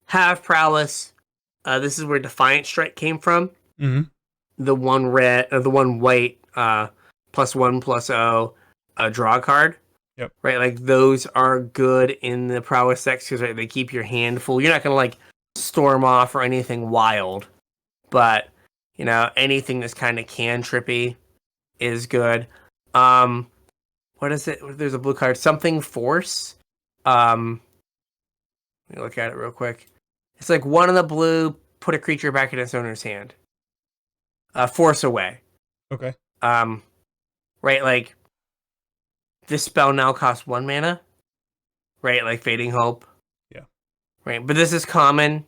have prowess. This is where Defiant Strike came from. Mm-hmm. The one red, the one white, +1/+0, draw card. Yep. Right, like those are good in the prowess decks because right, they keep your hand full. You're not gonna like storm off or anything wild, but you know anything that's kind of cantrippy is good. What is it? There's a blue card, something force. Let me look at it real quick. It's like 1 in the blue, put a creature back in its owner's hand. Force away. Okay. Right, like this spell now costs 1 mana. Right, like Fading Hope. Yeah. Right, but this is common,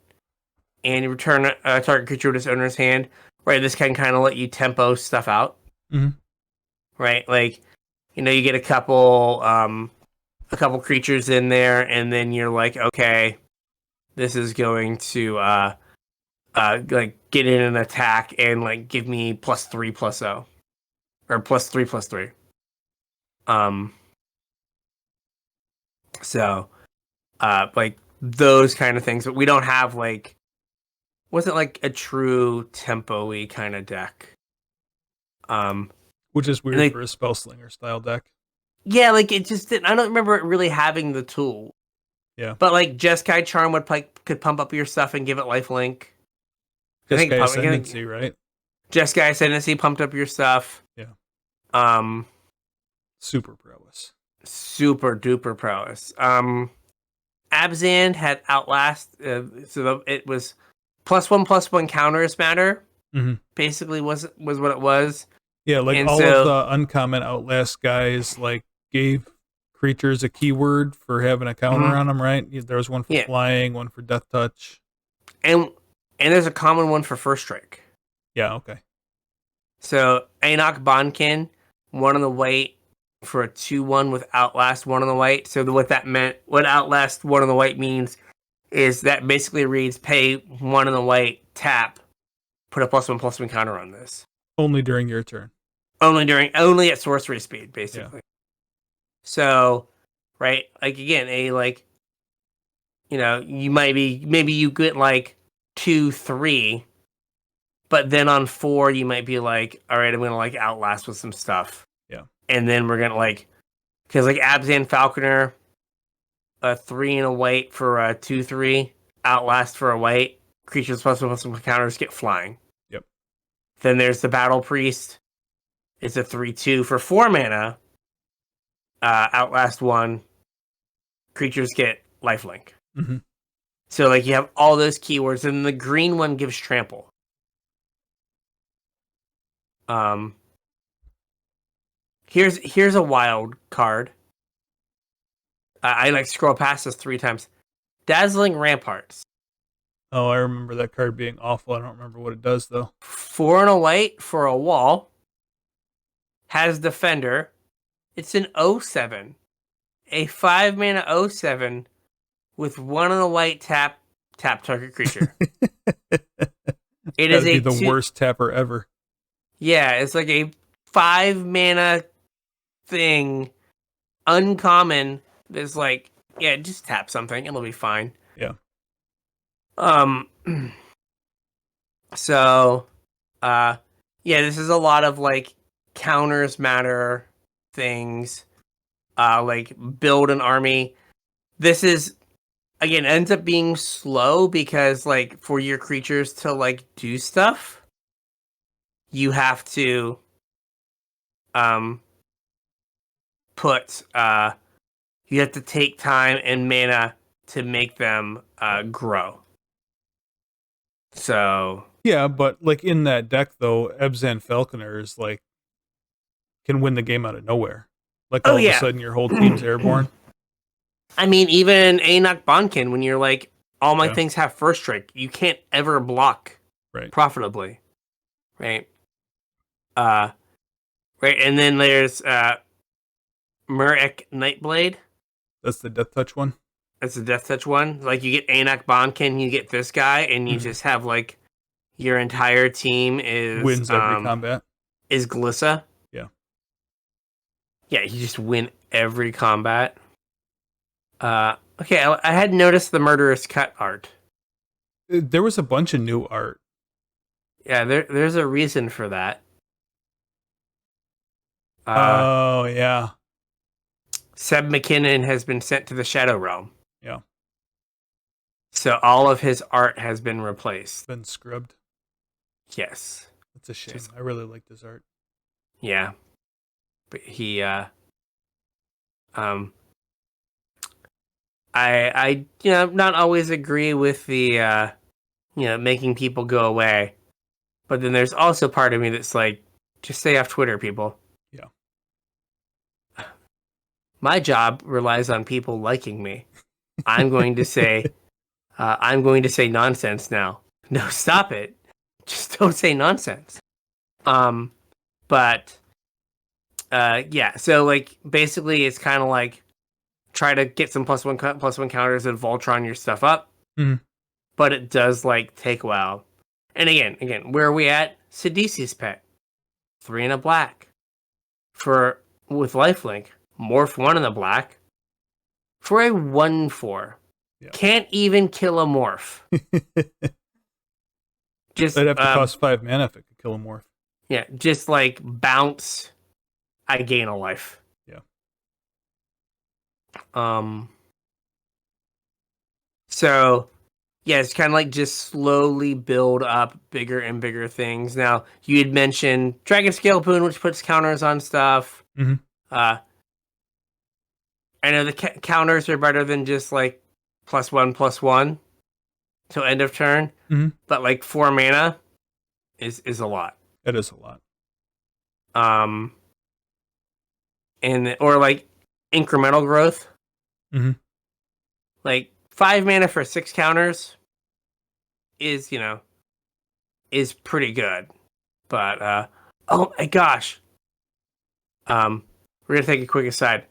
and you return a target creature to its owner's hand. Right, this can kind of let you tempo stuff out. Mm-hmm. Right, like you know, you get a couple creatures in there, and then you're like, okay, this is going to like get in an attack and like give me +3/+0 or +3/+3. So like those kind of things, but we don't have like wasn't like a true tempo-y kind of deck. Which is weird like, for a Spellslinger style deck. Yeah, like it just didn't. I don't remember it really having the tool. Yeah. But like Jeskai Charm could pump up your stuff and give it lifelink. Jeskai Ascendancy, right? Jeskai Ascendancy pumped up your stuff. Yeah. Super prowess. Super duper prowess. Abzan had Outlast, so it was +1/+1 counters matter. Mm-hmm. Basically, was what it was. Yeah, like and all of the uncommon Outlast guys, like gave creatures a keyword for having a counter on them, right? There was one for flying, one for death touch, and there's a common one for first strike. Yeah, okay. So Aenoch Bonkin, 1 on the white for a 2/1 with Outlast, 1 on the white. So what that meant, what Outlast 1 on the white means, is that basically reads pay 1 on the white, tap, put a +1/+1 counter on this. Only during your turn. Only at sorcery speed, basically. Yeah. So, right, like again, you know, maybe you get like 2-3, but then on 4 you might be like, all right, I'm gonna like Outlast with some stuff. Yeah. And then we're gonna like, because like Abzan Falconer, a 3 and a white for a 2/3, Outlast for a white, creatures +1/+1 counters get flying. Yep. Then there's the Battle Priest. It's a 3/2 for 4 mana. Outlast 1. Creatures get lifelink. Mm-hmm. So like you have all those keywords, and the green one gives trample. Here's a wild card. I like scroll past this 3 times. Dazzling Ramparts. Oh, I remember that card being awful. I don't remember what it does though. 4 and a white for a wall. Has Defender. It's an 07. A 5 mana 07 with 1 and a white tap target creature. It is That'd be the worst tapper ever. Yeah, it's like a 5 mana thing, uncommon. That's like, yeah, just tap something, it'll be fine. Yeah. So, yeah, this is a lot of like counters matter things. Like build an army. This is again ends up being slow because like for your creatures to like do stuff, you have to put you have to take time and mana to make them grow. So yeah, but like in that deck though, Ebzan Falconer is like can win the game out of nowhere. Like all of a sudden your whole team's airborne. I mean, even Anak Bonkin, when you're like, all my things have first strike, you can't ever block profitably. Right. Right, and then there's Murek Nightblade. That's the Death Touch one? That's the Death Touch one. Like you get Anak Bonkin, you get this guy, and you just have like your entire team is wins every combat. Is Glissa. Yeah. Yeah, you just win every combat. Okay, I had noticed the Murderous Cut art. There was a bunch of new art. Yeah, there's a reason for that. Oh, yeah. Seb McKinnon has been sent to the Shadow Realm. Yeah. So all of his art has been replaced. Been scrubbed. Yes. That's a shame. I really liked his art. Yeah. But he I not always agree with the making people go away. But then there's also part of me that's like, just stay off Twitter, people. Yeah. My job relies on people liking me. I'm going to say nonsense now. No, stop it. Just don't say nonsense. But yeah, so like basically it's kind of like try to get some +1 counters and Voltron your stuff up. Mm-hmm. But it does like take a while. And again, where are we at? Sidisi's Pet. 3 and a black. With lifelink. Morph 1 in the black. For a 1/4. Yeah. Can't even kill a morph. Just they'd have to cost 5 mana if it could kill a morph. Yeah, just like bounce. I gain a life. Yeah. So yeah, it's kind of like just slowly build up bigger and bigger things. Now, you had mentioned Dragon Scale Boon, which puts counters on stuff. Mm-hmm. I know the counters are better than just like +1/+1 till end of turn. Mm-hmm. But like 4 mana is a lot. It is a lot. Or like incremental growth. Mm-hmm. Like 5 mana for 6 counters is pretty good. But oh my gosh. We're gonna take a quick aside.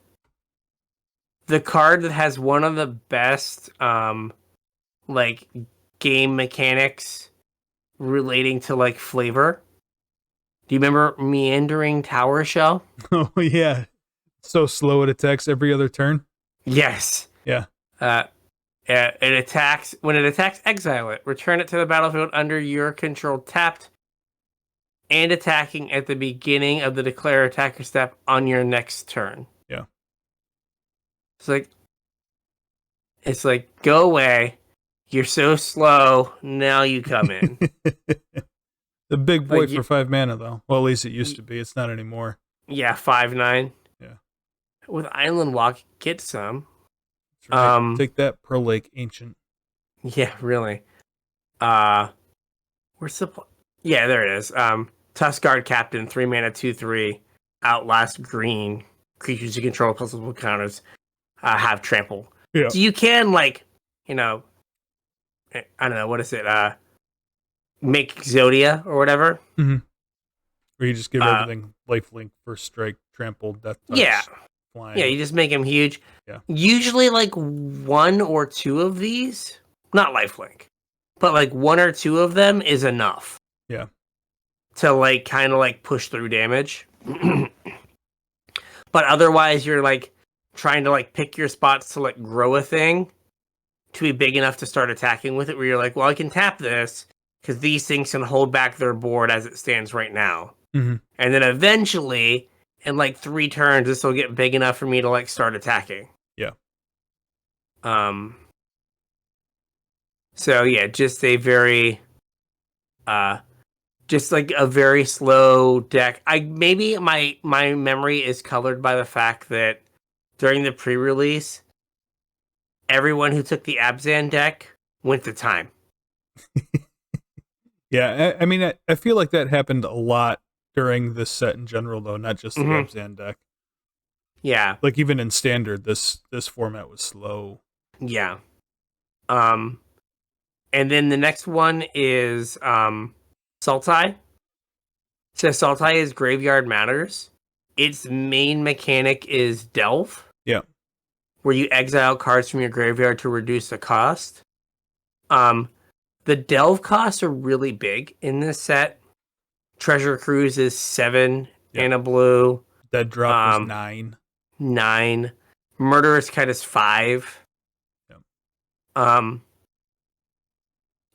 The card that has one of the best like game mechanics relating to like flavor. Do you remember Meandering Tower Shell? Oh yeah. So slow it attacks every other turn? Yes. Yeah. It attacks when it attacks, exile it. Return it to the battlefield under your control tapped and attacking at the beginning of the declare attacker step on your next turn. Yeah. It's like go away. You're so slow. Now you come in. The big boy for 5 mana though. Well, at least it used to be. It's not anymore. Yeah, 5/9. Yeah. With Island Walk, get some. Right. Take that, Pearl Lake Ancient. Yeah, really. Where's the? Yeah, there it is. Tuskguard Captain, 3 mana, 2/3, outlast green creatures you control +1 counters have trample. Yeah. So you can like you know, I don't know, what is it? Make Zodia or whatever. Mm-hmm. Where you just give Uh, everything lifelink, first strike, trample, death touch, yeah. flying. Yeah, you just make him huge. Yeah. Usually like one or two of these, not lifelink, but like one or two of them is enough. Yeah. To like kind of like push through damage. But otherwise you're like trying to like pick your spots to like grow a thing to be big enough to start attacking with it, where you're like, well, I can tap this because these things can hold back their board as it stands right now. Mm-hmm. And then eventually, in like 3 turns, this will get big enough for me to like start attacking. Yeah. So yeah, just a very just like a very slow deck. Maybe my memory is colored by the fact that during the pre-release, everyone who took the Abzan deck went to time. Yeah, I mean, I feel like that happened a lot during this set in general, though, not just the Abzan deck. Yeah. Like even in standard, this format was slow. Yeah. And then the next one is Sultai. So Sultai is Graveyard Matters. Its main mechanic is Delve. Yeah. Where you exile cards from your graveyard to reduce the cost. The Delve costs are really big in this set. Treasure Cruise is 7 and a blue. Dead Drop was 9. 9. Murderous Cut is 5. Yep. I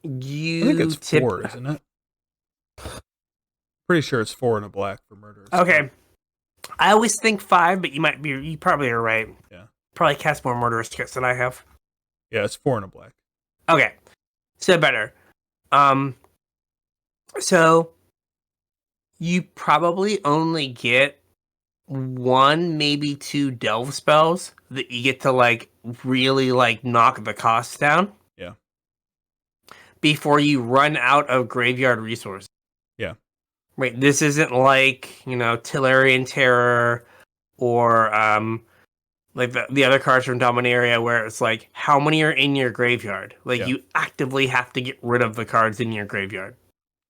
think it's 4, isn't it? Pretty sure it's 4 and a black for Murderous. Okay. I always think 5, but you probably are right. Yeah. Probably cast more Murderous Cuts than I have. Yeah, it's 4 and a black. Okay. So better. So you probably only get 1, maybe 2 Delve spells that you get to like really like knock the cost down. Yeah. Before you run out of graveyard resources. Yeah. Right. This isn't like, Tillarian Terror or like the other cards from Dominaria where it's like how many are in your graveyard? Like you actively have to get rid of the cards in your graveyard.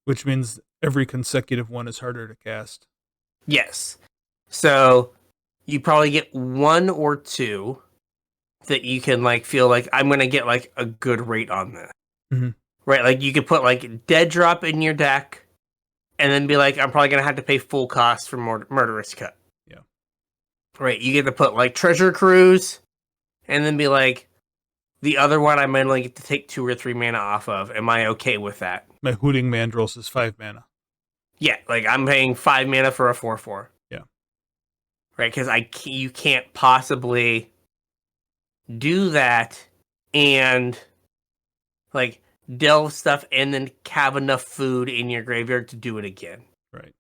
Which means every consecutive one is harder to cast. Yes. So you probably get 1 or 2 that you can like feel like I'm gonna get like a good rate on this. Mm-hmm. Right, like you could put like Dead Drop in your deck and then be like, I'm probably gonna have to pay full cost for Murderous Cut. Yeah. Right, you get to put like Treasure Cruise and then be like, the other one I might only get to take 2 or 3 mana off of. Am I okay with that? My Hooting Mandrills is 5 mana. Yeah, like I'm paying 5 mana for a 4/4. Yeah. Right, because you can't possibly do that and like delve stuff and then have enough food in your graveyard to do it again. Right.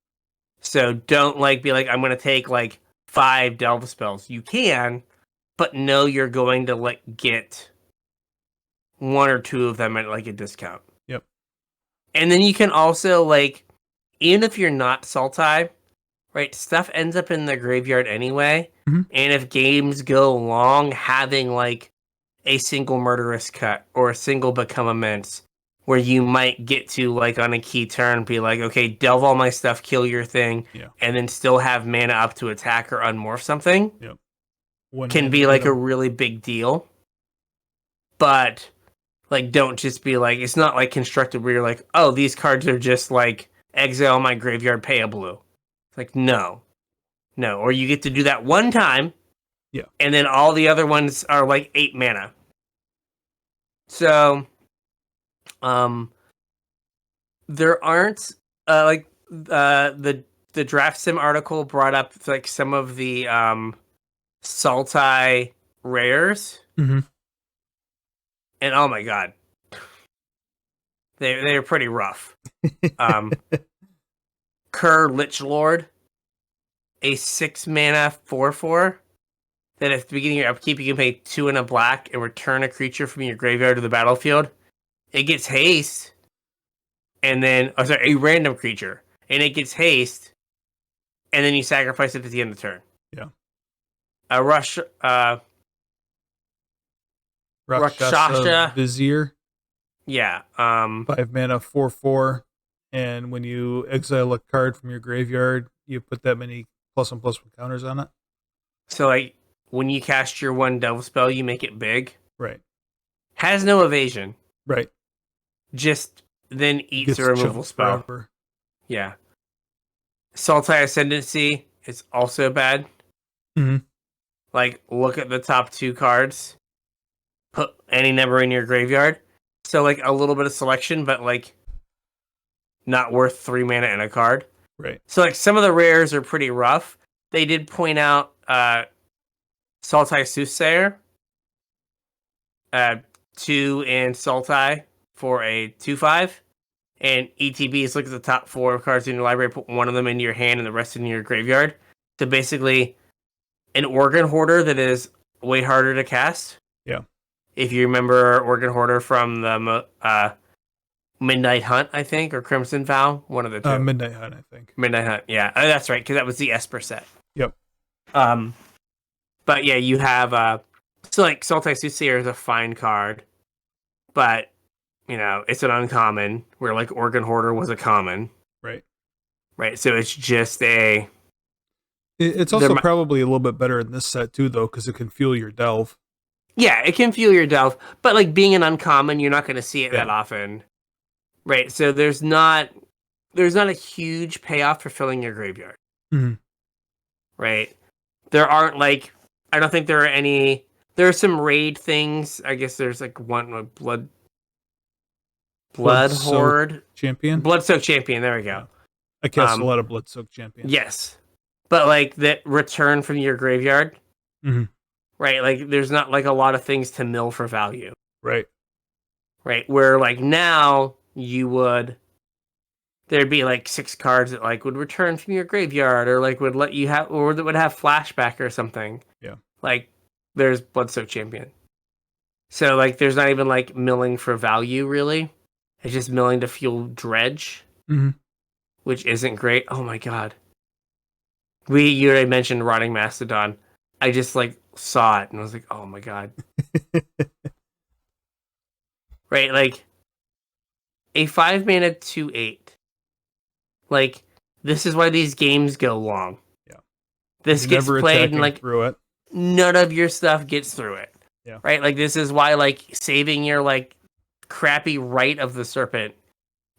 So don't like be like, I'm gonna take like 5 delve spells. You can, but know you're going to like get 1 or 2 of them at like a discount. Yep. And then you can also like, even if you're not Sultai, right, stuff ends up in the graveyard anyway. Mm-hmm. And if games go long, having like a single Murderous Cut or a single Become Immense, where you might get to like on a key turn, be like, okay, delve all my stuff, kill your thing, and then still have mana up to attack or unmorph something. Yep. Can be like a really big deal. But like, don't just be like, it's not like Constructed where you're like, oh, these cards are just like exile my graveyard, pay a blue. It's like, no. Or you get to do that one time. Yeah. And then all the other ones are like 8 mana. So, there aren't the Draft Sim article brought up like some of the Sultai rares. Mm-hmm. And oh my god, they're pretty rough. Kerr Lichlord, a 6 mana 4/4 that at the beginning of your upkeep you can pay 2 and a black and return a creature from your graveyard to the battlefield. It gets haste, and then a random creature, and it gets haste, and then you sacrifice it at the end of the turn. Yeah. A rush Rakshasa Vizier. Yeah. 5 mana, 4/4, and when you exile a card from your graveyard, you put that many +1/+1 counters on it. So like when you cast your one devil spell, you make it big. Right. Has no evasion. Right. Just then eats Gets a removal chunked spell. forever. Yeah. Sultai Ascendancy is also bad. Mm-hmm. Like, look at the top 2 cards. Put any number in your graveyard. So, like, a little bit of selection, but, like, not worth 3 mana in a card. Right. So, like, some of the rares are pretty rough. They did point out Sultai Soothsayer. 2 in Sultai for a 2/5. And ETBs, look at the top 4 cards in your library, put one of them into your hand and the rest in your graveyard. So basically, an Organ Hoarder that is way harder to cast. Yeah. If you remember Organ Hoarder from the Midnight Hunt, I think, or Crimson Vow, one of the two. Midnight Hunt, I think. Midnight Hunt, yeah. That's right, because that was the Esper set. Yep. But yeah, you have, so like Sultai Soothsayer is a fine card, but you know, it's an uncommon, where like Organ Hoarder was a common. Right. Right. So it's just a. It's also probably a little bit better in this set too, though, because it can fuel your delve. Yeah, it can fuel your delve, but like being an uncommon, you're not going to see it that often. Right. So there's not a huge payoff for filling your graveyard. Mm-hmm. Right. There aren't like, I don't think there are any. There are some raid things. I guess there's like one Blood Horde Champion. Bloodsoaked Champion. There we go. Yeah. I cast a lot of Bloodsoaked Champions. Yes, but like that return from your graveyard, right? Like there's not like a lot of things to mill for value, right? Right. Where like now there'd be like 6 cards that like would return from your graveyard, or like would let you have, or that would have flashback or something. Yeah. Like there's Bloodsoaked Champion. So like there's not even like milling for value really. It's just milling to fuel dredge, which isn't great. Oh my god. You already mentioned Rotting Mastodon. I just like saw it and was like, oh my god. Right, like a 5-mana 2/8. Like this is why these games go long. Yeah. This gets played and like through it. None of your stuff gets through it. Yeah. Right? Like this is why like saving your like crappy Rite of the Serpent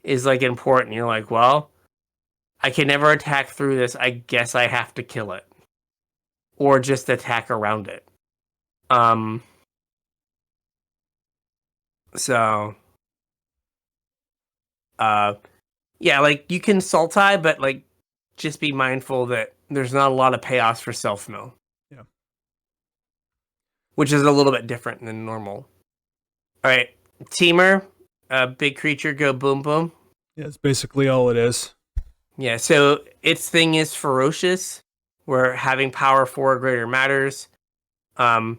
is like important. You're like, well, I can never attack through this. I guess I have to kill it. Or just attack around it. So yeah, like you can Sultai, but like just be mindful that there's not a lot of payoffs for self-mill. Yeah. Which is a little bit different than normal. Alright. Teamer, big creature, go boom boom. Yeah, it's basically all it is. Yeah, so its thing is ferocious, where having power 4 or greater matters. It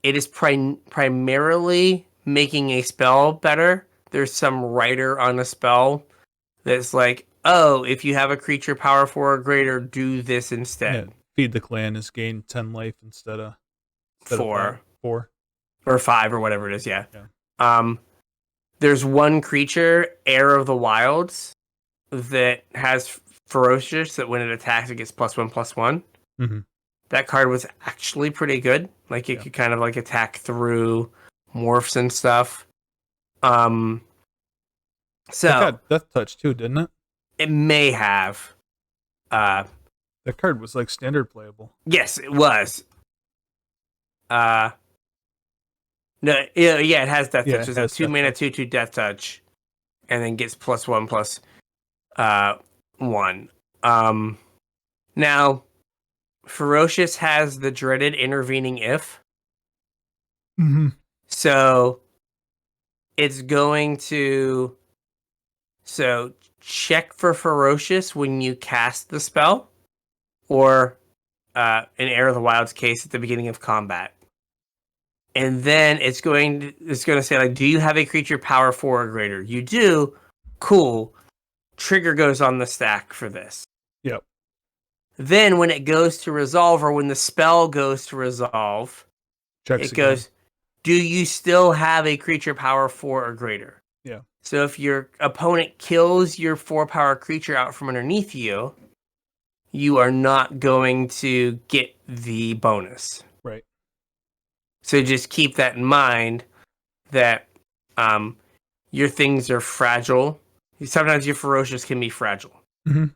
is primarily making a spell better. There's some writer on a spell that's like, oh, if you have a creature power 4 or greater, do this instead. Yeah, Feed the Clan is gain 10 life instead of 4. 4. Or 5 or whatever it is, yeah. There's one creature, Heir of the Wilds, that has ferocious, that when it attacks it gets +1/+1. That card was actually pretty good. Like it could kind of like attack through morphs and stuff. So it got Death Touch too, didn't it? It may have. That card was like standard playable. Yes, it was. No, yeah, it has Death Touch. It's a 2-mana 2/2 Death Touch, and then gets +1/+1. Now, Ferocious has the dreaded intervening if. So it's going to check for Ferocious when you cast the spell, or in Heir of the Wild's case at the beginning of combat. And then it's going to say, like, do you have a creature power 4 or greater? You do. Cool. Trigger goes on the stack for this. Yep. Then when it goes to resolve, or when the spell goes to resolve, Checks it goes, do you still have a creature power 4 or greater? Yeah. So if your opponent kills your 4 power creature out from underneath you, you are not going to get the bonus. Right. So just keep that in mind that your things are fragile. Sometimes your ferocious can be fragile. Mm-hmm.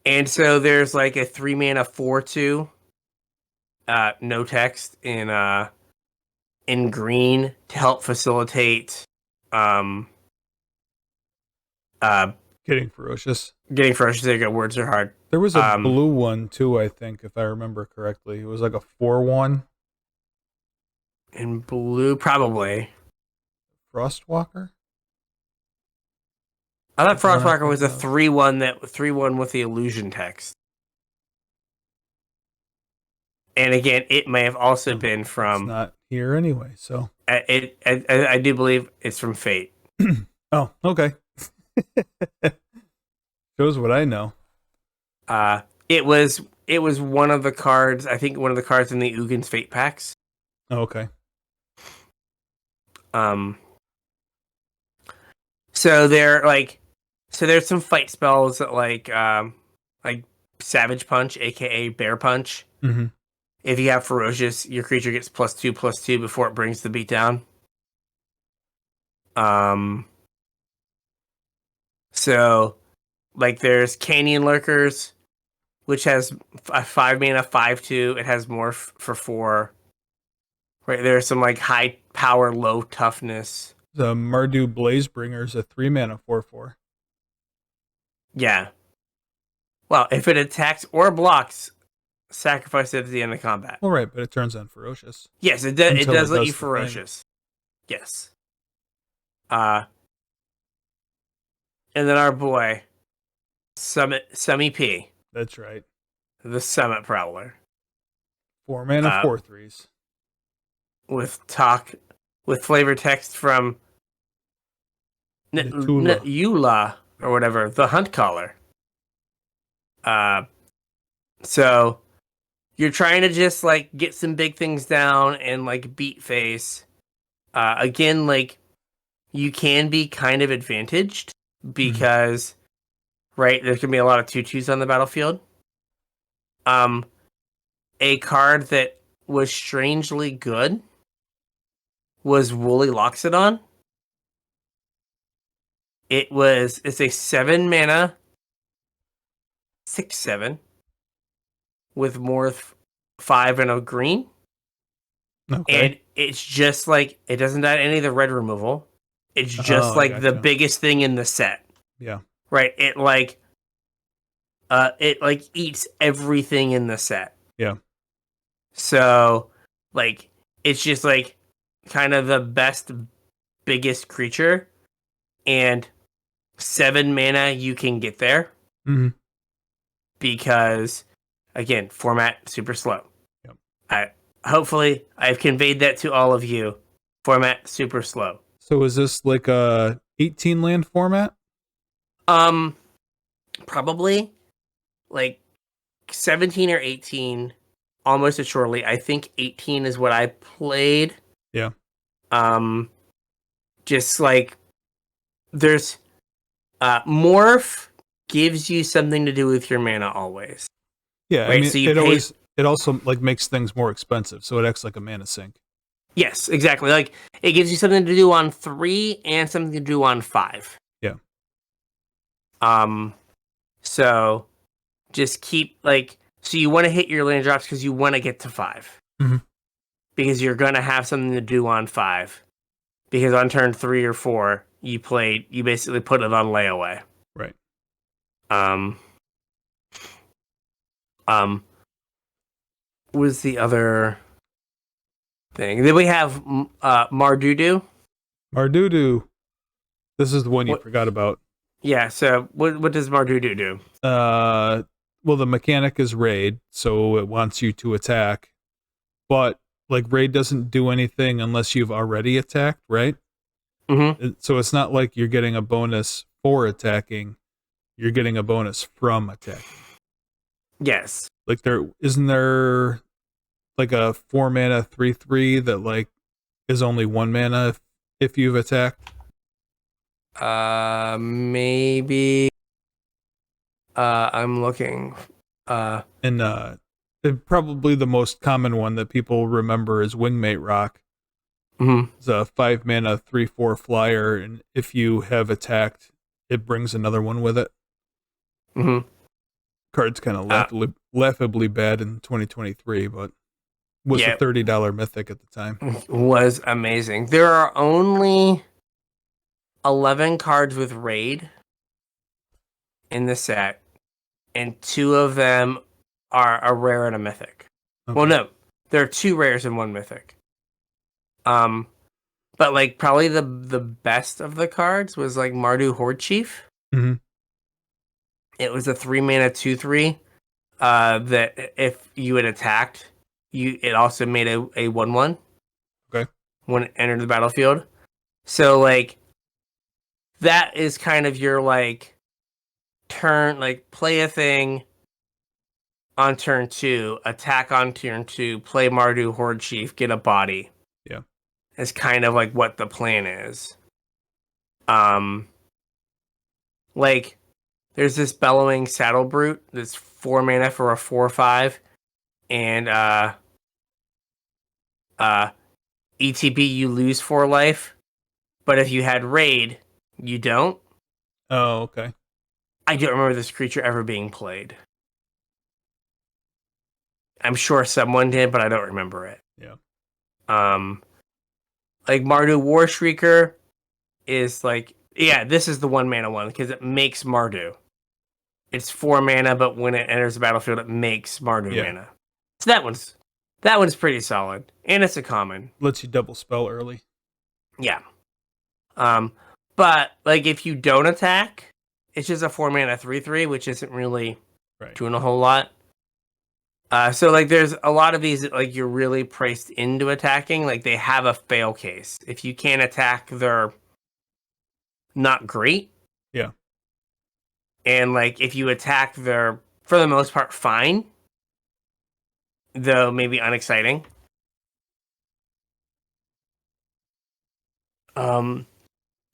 And so there's like a 3 mana 4/2, no text in green to help facilitate Getting ferocious. getting ferocious. There you go. Words are hard. There was a blue one too, I think, if I remember correctly. It was like a 4/1. In blue, probably. Frostwalker? I thought Frostwalker was a 3/1 with the illusion text. And again, it may have also been from. It's not here anyway, so. I do believe it's from Fate. Oh, okay. Shows what I know. It was one of the cards. I think one of the cards in the Ugin's Fate packs. Oh, okay. So there's some fight spells that like Savage Punch, aka Bear Punch. Mm-hmm. If you have Ferocious, your creature gets +2/+2 before it brings the beat down. So like there's Canyon Lurkers, which has a 5 mana 5/2. It has Morph for 4. Right, there's some like high power, low toughness. The Mardu Blazebringer is a 3 mana 4/4. Yeah. Well, if it attacks or blocks, sacrifice it at the end of combat. Well, right, but it turns on ferocious. Yes, it does. It does let you ferocious. Yes. And then our boy, Semi P. That's right. The Summit Prowler. 4 mana 4/3s. With flavor text from Eula or whatever, the Hunt Caller. So you're trying to just like get some big things down and like beat face. Again, like you can be kind of advantaged because right, there's gonna be a lot of 2/2s on the battlefield. A card that was strangely good was Woolly Loxodon. It's a 7 mana 6/7 with Morph 5 and a green. Okay. And it's just like it doesn't add any of the red removal. It's just the biggest thing in the set. Yeah. Right. It eats everything in the set. Yeah. So like it's just like kind of the best, biggest creature, and 7 mana you can get there. Mm-hmm. Because again, format super slow. Yep. Hopefully I've conveyed that to all of you. Format super slow. So is this like a 18 land format? Probably like 17 or 18, almost assuredly. I think 18 is what I played. Yeah. Just like there's Morph gives you something to do with your mana always. Yeah, right? I mean, So it also like makes things more expensive, so it acts like a mana sink. Yes, exactly. Like it gives you something to do on 3 and something to do on 5. Yeah. So just keep so you want to hit your land drops because you want to get to 5. Mm-hmm. Because you're gonna have something to do on 5. Because on turn 3 or 4, you basically put it on layaway. Right. Was the other thing? Then we have Mardudu. Mardudu. This is the one you forgot about. Yeah, so what does Mardudu do? Well, the mechanic is raid, so it wants you to attack. But like raid doesn't do anything unless you've already attacked, right? Mm-hmm. So it's not like you're getting a bonus for attacking. You're getting a bonus from attacking. Yes. Like isn't there like a 4-mana 3/3 that like is only 1 mana if you've attacked? Maybe. I'm looking. And probably the most common one that people remember is Wingmate Rock. Mhm. It's a 5-mana 3/4 flyer, and if you have attacked, it brings another one with it. Mhm. Card's kind of laughably bad in 2023, but was a Yeah, $30 mythic at the time. was amazing. There are only 11 cards with raid in the set, and 2 of them are a rare and a mythic. Okay. Well, no, there are 2 rares and 1 mythic. But like probably the best of the cards was like Mardu Horde Chief. Mm-hmm. It was a 3-mana 2/3. That if you had attacked, it also made a 1/1. Okay. When it entered the battlefield. So like that is kind of your like turn, like play a thing on turn 2, attack on turn 2, play Mardu Horde Chief, get a body. Yeah. Is kind of like what the plan is. Like there's this Bellowing Saddle Brute that's 4 mana for a 4/5, and ETB you lose 4 life, but if you had raid, you don't. Oh, okay. I don't remember this creature ever being played. I'm sure someone did, but I don't remember it. Yeah. Like Mardu War Shrieker is like, yeah, this is the 1 mana one because it makes Mardu. It's 4 mana, but when it enters the battlefield, it makes Mardu mana. So that one's pretty solid, and it's a common. Lets you double spell early. Yeah. But like if you don't attack, it's just a 4 mana 3/3, which isn't really doing a whole lot. So like there's a lot of these that like you're really priced into attacking. Like they have a fail case. If you can't attack, they're not great. Yeah. And like if you attack, they're for the most part fine. Though maybe unexciting.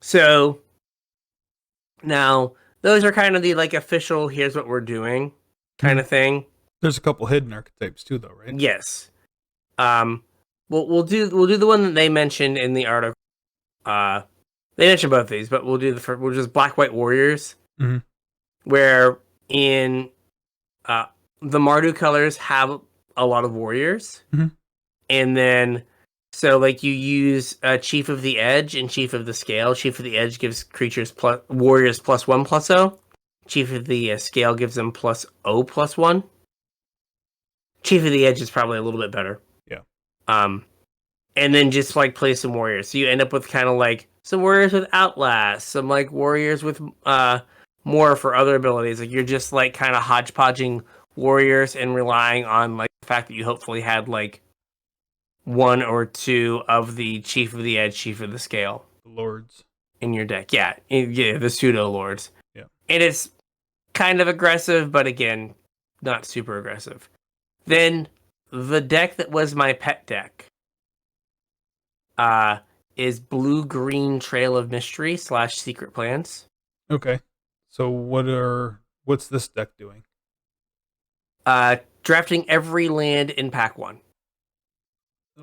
So now those are kind of the like official here's what we're doing kind of thing. There's a couple hidden archetypes too though, right? Yes. We'll do the one that they mentioned in the article. They mentioned both these, but we'll just Black White Warriors, where in the Mardu colors have a lot of warriors, and then so like you use Chief of the Edge and Chief of the Scale. Chief of the Edge gives warriors +1/+0. Chief of the Scale gives them +0/+1. Chief of the Edge is probably a little bit better. Yeah. And then just like play some warriors. So you end up with kind of like some warriors with Outlast, some like warriors with more for other abilities. Like you're just like kind of hodgepodging warriors and relying on like the fact that you hopefully had like 1 or 2 of the Chief of the Edge, Chief of the Scale. The Lords. In your deck. Yeah, the pseudo Lords. Yeah. And it's kind of aggressive, but again, not super aggressive. Then the deck that was my pet deck is Blue-Green Trail of Mystery / Secret Plans. Okay. So what's this deck doing? Drafting every land in pack 1.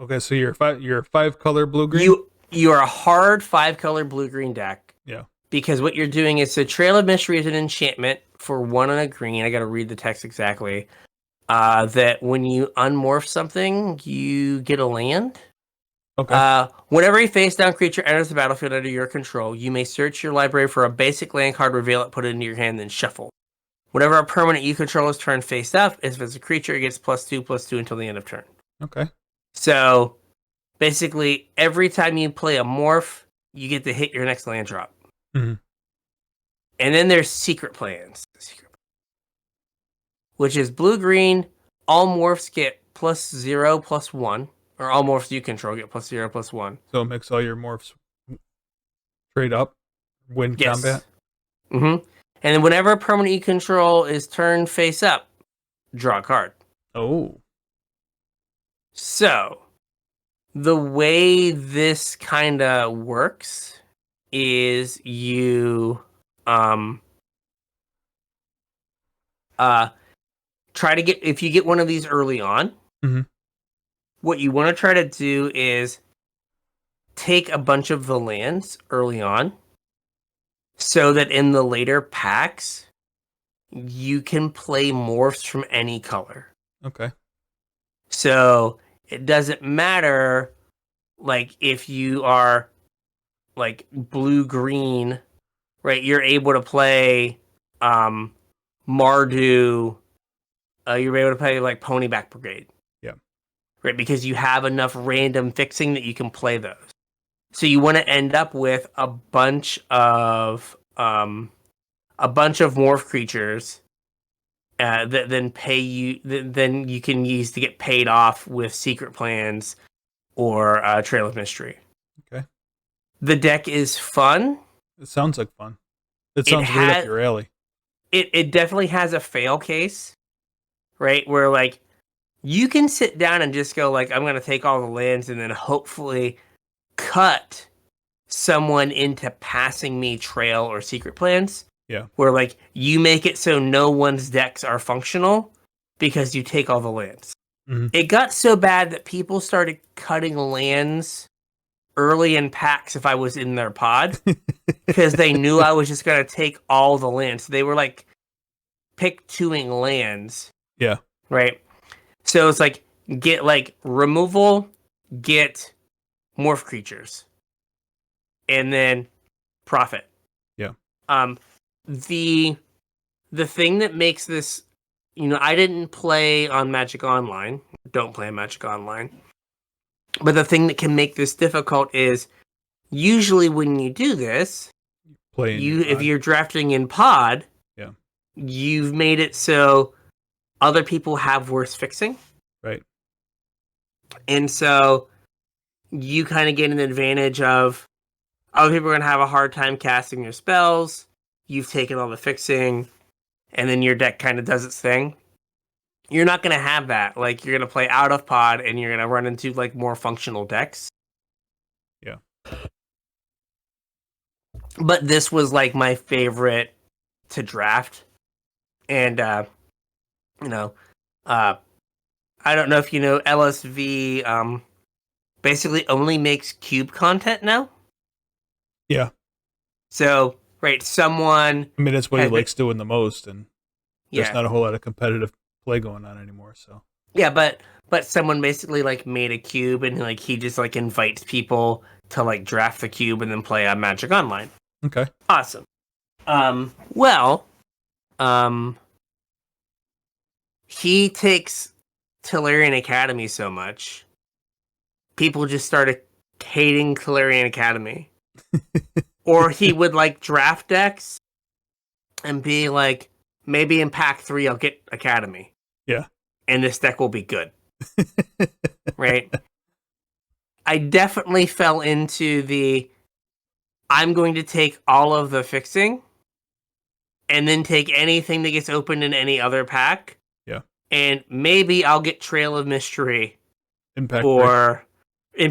Okay, so you're a 5-color blue-green? You are a hard 5-color blue-green deck. Yeah. Because what you're doing is, so Trail of Mystery is an enchantment for 1 and a green. I gotta read the text exactly. That when you unmorph something, you get a land. Okay. Whenever a face-down creature enters the battlefield under your control, you may search your library for a basic land card, reveal it, put it into your hand, then shuffle. Whenever a permanent you control is turned face up, if it's a creature, it gets +2/+2 until the end of turn. Okay. So, basically, every time you play a morph, you get to hit your next land drop. Mm-hmm. And then there's Secret Plans. Which is blue-green, all morphs get +0/+1. Or all morphs you control get +0/+1. So it makes all your morphs trade up, win combat? And then whenever a permanent you control is turned face up, draw a card. Oh. So the way this kind of works is you try to get, if you get one of these early on, what you want to try to do is take a bunch of the lands early on so that in the later packs you can play morphs from any color. Okay. So it doesn't matter, like, if you are like blue green, right? You're able to play Mardu. You're able to play like Ponyback Brigade. Yeah. Right, because you have enough random fixing that you can play those. So you want to end up with a bunch of morph creatures that then pay you. Then you can use to get paid off with secret plans or Trail of Mystery. Okay. The deck is fun. It sounds like fun. It sounds right up your alley. It definitely has a fail case, right? Where like you can sit down and just go like, I'm gonna take all the lands and then hopefully cut someone into passing me trail or secret plans. Yeah. Where like you make it so no one's decks are functional because you take all the lands. Mm-hmm. It got so bad that people started cutting lands early in packs if I was in their pod because they knew I was just going to take all the lands. So they were like pick twoing lands. Yeah. Right. So it's like get like removal, get morph creatures, and then profit. Yeah. The thing that makes this, I didn't play on Magic Online. Don't play on Magic Online. But the thing that can make this difficult is usually when you do this, if you're drafting in pod, yeah, you've made it so other people have worse fixing. Right. And so you kind of get an advantage of other people are going to have a hard time casting your spells. You've taken all the fixing, and then your deck kind of does its thing. You're not going to have that. Like, you're going to play out of pod, and you're going to run into, like, more functional decks. Yeah. But this was, like, my favorite to draft. And, I don't know if you know, LSV basically only makes cube content now. Yeah. So, right, someone... I mean, that's what he likes doing the most, and there's not a whole lot of competitive play going on anymore, so... Yeah, but someone basically, like, made a cube, and, like, he just, like, invites people to, like, draft the cube and then play on Magic Online. Okay. Awesome. He takes Tellurian Academy so much, people just started hating Tellurian Academy. Or he would, like, draft decks and be like, maybe in pack 3 I'll get Academy. Yeah. And this deck will be good. Right? I definitely fell into I'm going to take all of the fixing and then take anything that gets opened in any other pack. Yeah. And maybe I'll get Trail of Mystery in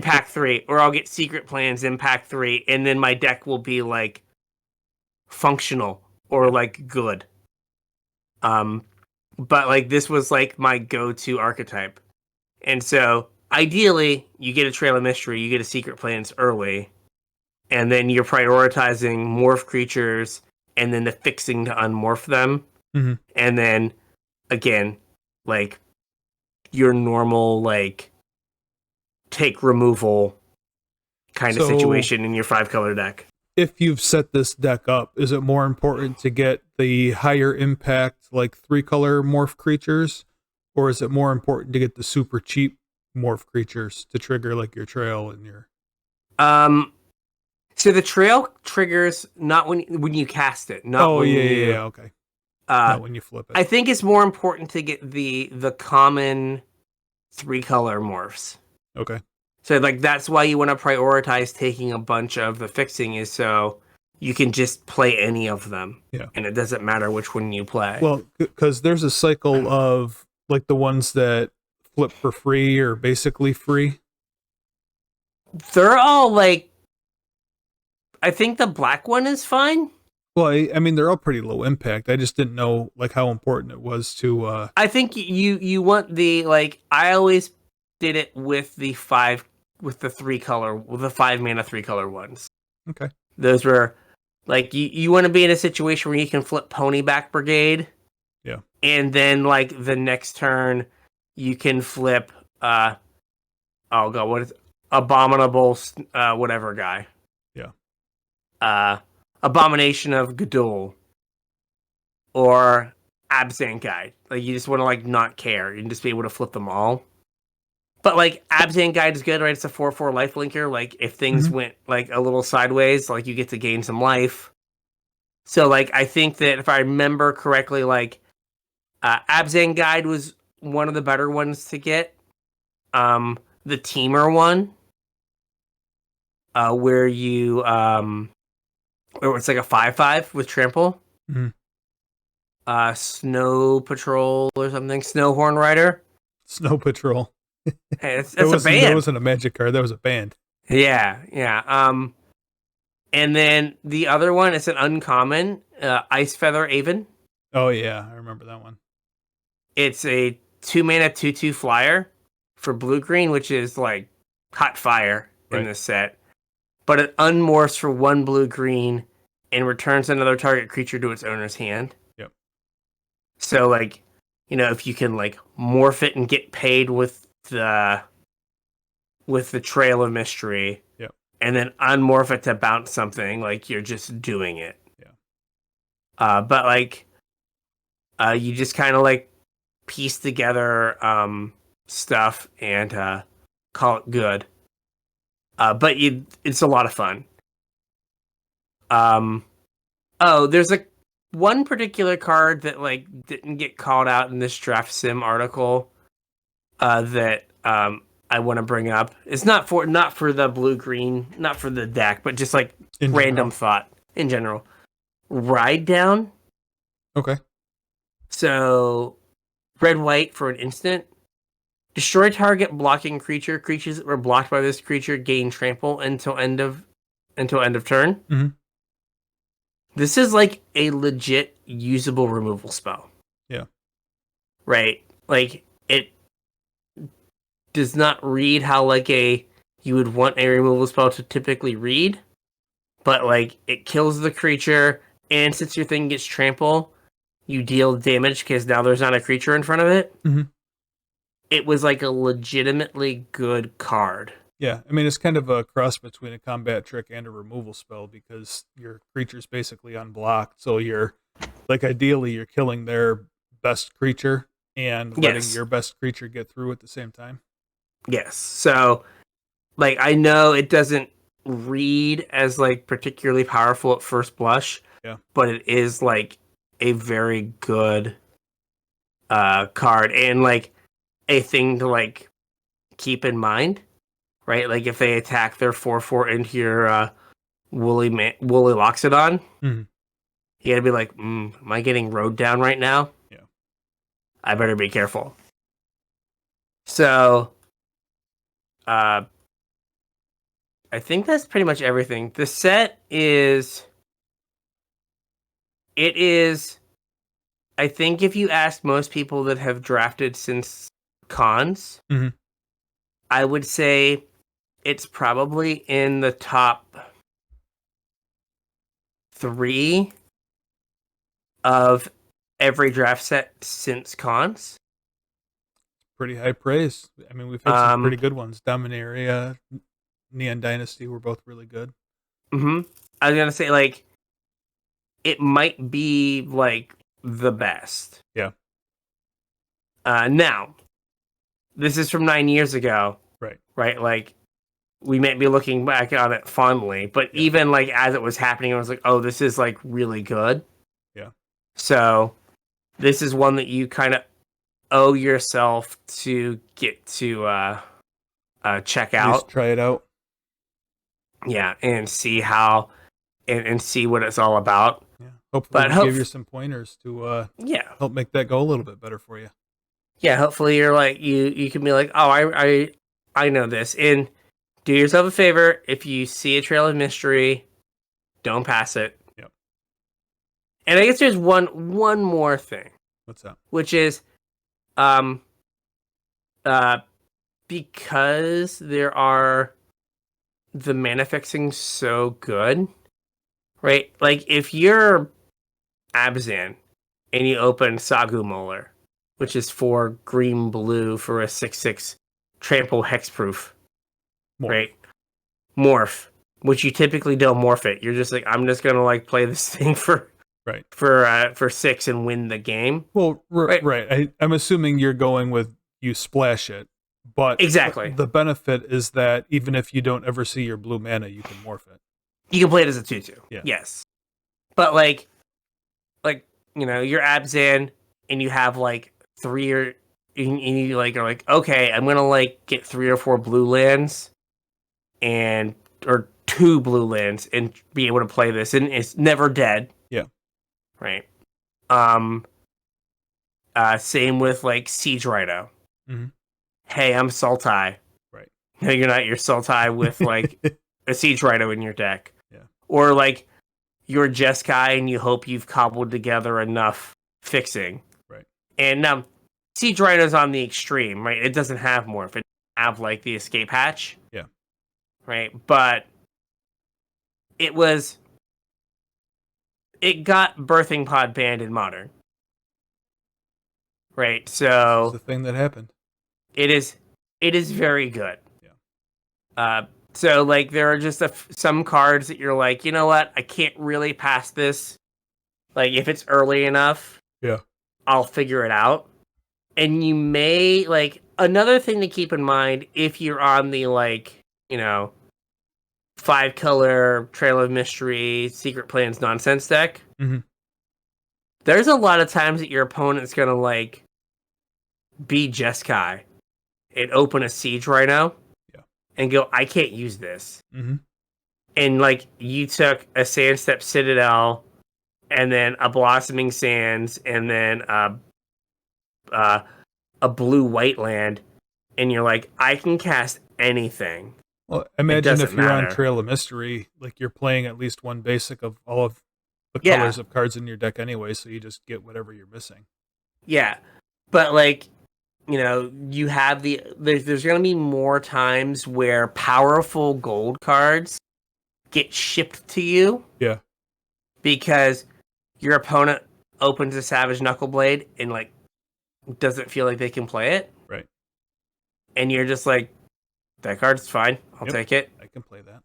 pack 3, or I'll get Secret Plans in pack 3, and then my deck will be like functional or like good. But like this was like my go-to archetype. And so ideally you get a Trail of Mystery, you get a Secret Plans early, and then you're prioritizing morph creatures and then the fixing to unmorph them. Mm-hmm. And then again, like your normal like take removal kind of situation in your 5-color deck. If you've set this deck up, is it more important to get the higher impact, like 3-color morph creatures, or is it more important to get the super cheap morph creatures to trigger like your trail and your... So the trail triggers not when you cast it, not okay. Not when you flip it. I think it's more important to get the common 3-color morphs. Okay. So like that's why you want to prioritize taking a bunch of the fixing, is so you can just play any of them. Yeah. And it doesn't matter which one you play. Well, because there's a cycle of like the ones that flip for free or basically free? They're all like, I think the black one is fine. Well, I mean, they're all pretty low impact. I just didn't know like how important it was to. I think you want the like. I always did it with the 5 with the 5 mana 3-color ones. Okay. Those were like you want to be in a situation where you can flip Ponyback Brigade. Yeah. And then like the next turn, you can flip. Oh god, what is Abominable? Whatever guy. Yeah. Abomination of Gadul. Or Absent Guide. Like you just want to like not care. You can just be able to flip them all. But like Absent Guide is good, right? It's a 4/4 life linker. Like if things went like a little sideways, like you get to gain some life. So like I think that if I remember correctly, like Absent Guide was one of the better ones to get. The Teamer one, where you where it's like a 5/5 with trample. Mm-hmm. Snow Patrol or something. Snowhorn Rider. Snow Patrol. Hey, it's a band. That wasn't a magic card. That was a band. Yeah. And then the other one is an uncommon, Ice Feather Aven. Oh yeah, I remember that one. It's a 2-mana 2/2 flyer for blue-green, which is like hot fire in this set. But it unmorphs for 1 blue-green and returns another target creature to its owner's hand. Yep. So like, if you can like morph it and get paid with the Trail of Mystery, yep, and then unmorph it to bounce something, like you're just doing it. Yeah. But like, you just kind of like piece together stuff and call it good. But it's a lot of fun. There's one particular card that like didn't get called out in this Draft Sim article that I want to bring up. It's not for the blue-green, not for the deck, but just like in random general. thought in general. Ride Down. Okay. So, red-white for an instant. Destroy target blocking creature. Creatures that were blocked by this creature gain trample until end of turn. Mm-hmm. This is like a legit usable removal spell. Yeah. Right? Like, it does not read how like you would want a removal spell to typically read, but like it kills the creature, and since your thing gets trample, you deal damage because now there's not a creature in front of it. Mm-hmm. It was like a legitimately good card. Yeah, I mean, it's kind of a cross between a combat trick and a removal spell because your creature's basically unblocked. So you're, like, ideally, you're killing their best creature and letting your best creature get through at the same time. Yes. So, like, I know it doesn't read as, like, particularly powerful at first blush. Yeah. But it is, like, a very good card. And, like, a thing to, like, keep in mind. Right, like if they attack their 4/4 into your Woolly Loxodon, mm-hmm. you gotta be like, am I getting rode down right now? Yeah, I better be careful. So, I think that's pretty much everything. The set is, I think if you ask most people that have drafted since cons, mm-hmm. I would say it's probably in the top 3 of every draft set since cons. Pretty high praise. I mean, we've had some pretty good ones. Dominaria, Neon Dynasty were both really good. Mm-hmm. I was gonna say, like, it might be like the best. Yeah. Now, this is from 9 years ago. Right. Right. Like, we might be looking back on it fondly, but even like as it was happening, I was like, oh, this is like really good. Yeah. So this is one that you kind of owe yourself to get to check out. Just try it out. Yeah, and see how and see what it's all about. Yeah. Hopefully give you some pointers to help make that go a little bit better for you. yeah, hopefully you're like you can be like, oh, I know this. And do yourself a favor, if you see a Trail of Mystery, don't pass it. Yep. And I guess there's one more thing. What's that? Which is um uh because the mana fixing so good, right? Like if you're Abzan and you open Sagu Molar, which is 4 green blue for a 6/6 trample hexproof, right? Morph, which you typically don't morph it. You're just like, I'm just gonna like play this thing for 6 and win the game. Well, right. I'm assuming you're going with you splash it, but exactly the benefit is that even if you don't ever see your blue mana, you can morph it. You can play it as a 2/2. Yeah. Yes, but like you're Abzan and you have like 3 or and you like are like, okay, I'm gonna like get 3 or 4 blue lands or 2 blue lands and be able to play this, and it's never dead. Yeah. Right. Same with like Siege Rhino. Mm-hmm. Hey, I'm Sultai. Right. No, you're not. You're Sultai with like a Siege Rhino in your deck. Yeah. Or like you're Jeskai and you hope you've cobbled together enough fixing. Right. And Siege Rhino's on the extreme, right? It doesn't have morph. It doesn't have like the escape hatch. Yeah. Right. But it got Birthing Pod banned in Modern. Right. So it's the thing that happened. It is very good. Yeah. So like there are just some cards that you're like, you know what? I can't really pass this. Like if it's early enough, yeah, I'll figure it out. And you may like another thing to keep in mind if you're on the 5-color Trail of Mystery Secret Plans nonsense deck. Mm-hmm. There's a lot of times that your opponent's gonna like be Jeskai and open a Siege Rhino and go, I can't use this. Mm-hmm. And like you took a Sandstep Citadel and then a Blossoming Sands and then a blue-white land, and you're like, I can cast anything. Well, imagine if you're on Trail of Mystery, like you're playing at least one basic of all of the colors of cards in your deck anyway, so you just get whatever you're missing. Yeah. But like, you have there's going to be more times where powerful gold cards get shipped to you. Yeah. Because your opponent opens a Savage Knuckleblade and like doesn't feel like they can play it. Right. And you're just like, that card's fine. I'll take it. I can play that.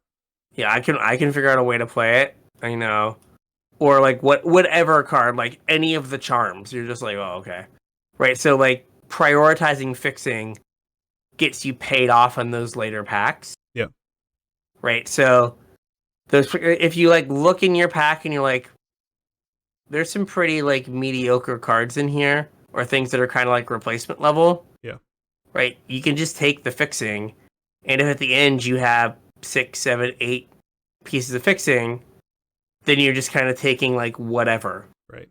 Yeah, I can figure out a way to play it. I know. Or like whatever card, like any of the charms, you're just like, oh, okay. Right. So like prioritizing fixing gets you paid off on those later packs. Yeah. Right. So if you like look in your pack and you're like, there's some pretty like mediocre cards in here, or things that are kind of like replacement level. Yeah. Right. You can just take the fixing, and if at the end you have 6, 7, 8 pieces of fixing, then you're just kind of taking like whatever. Right.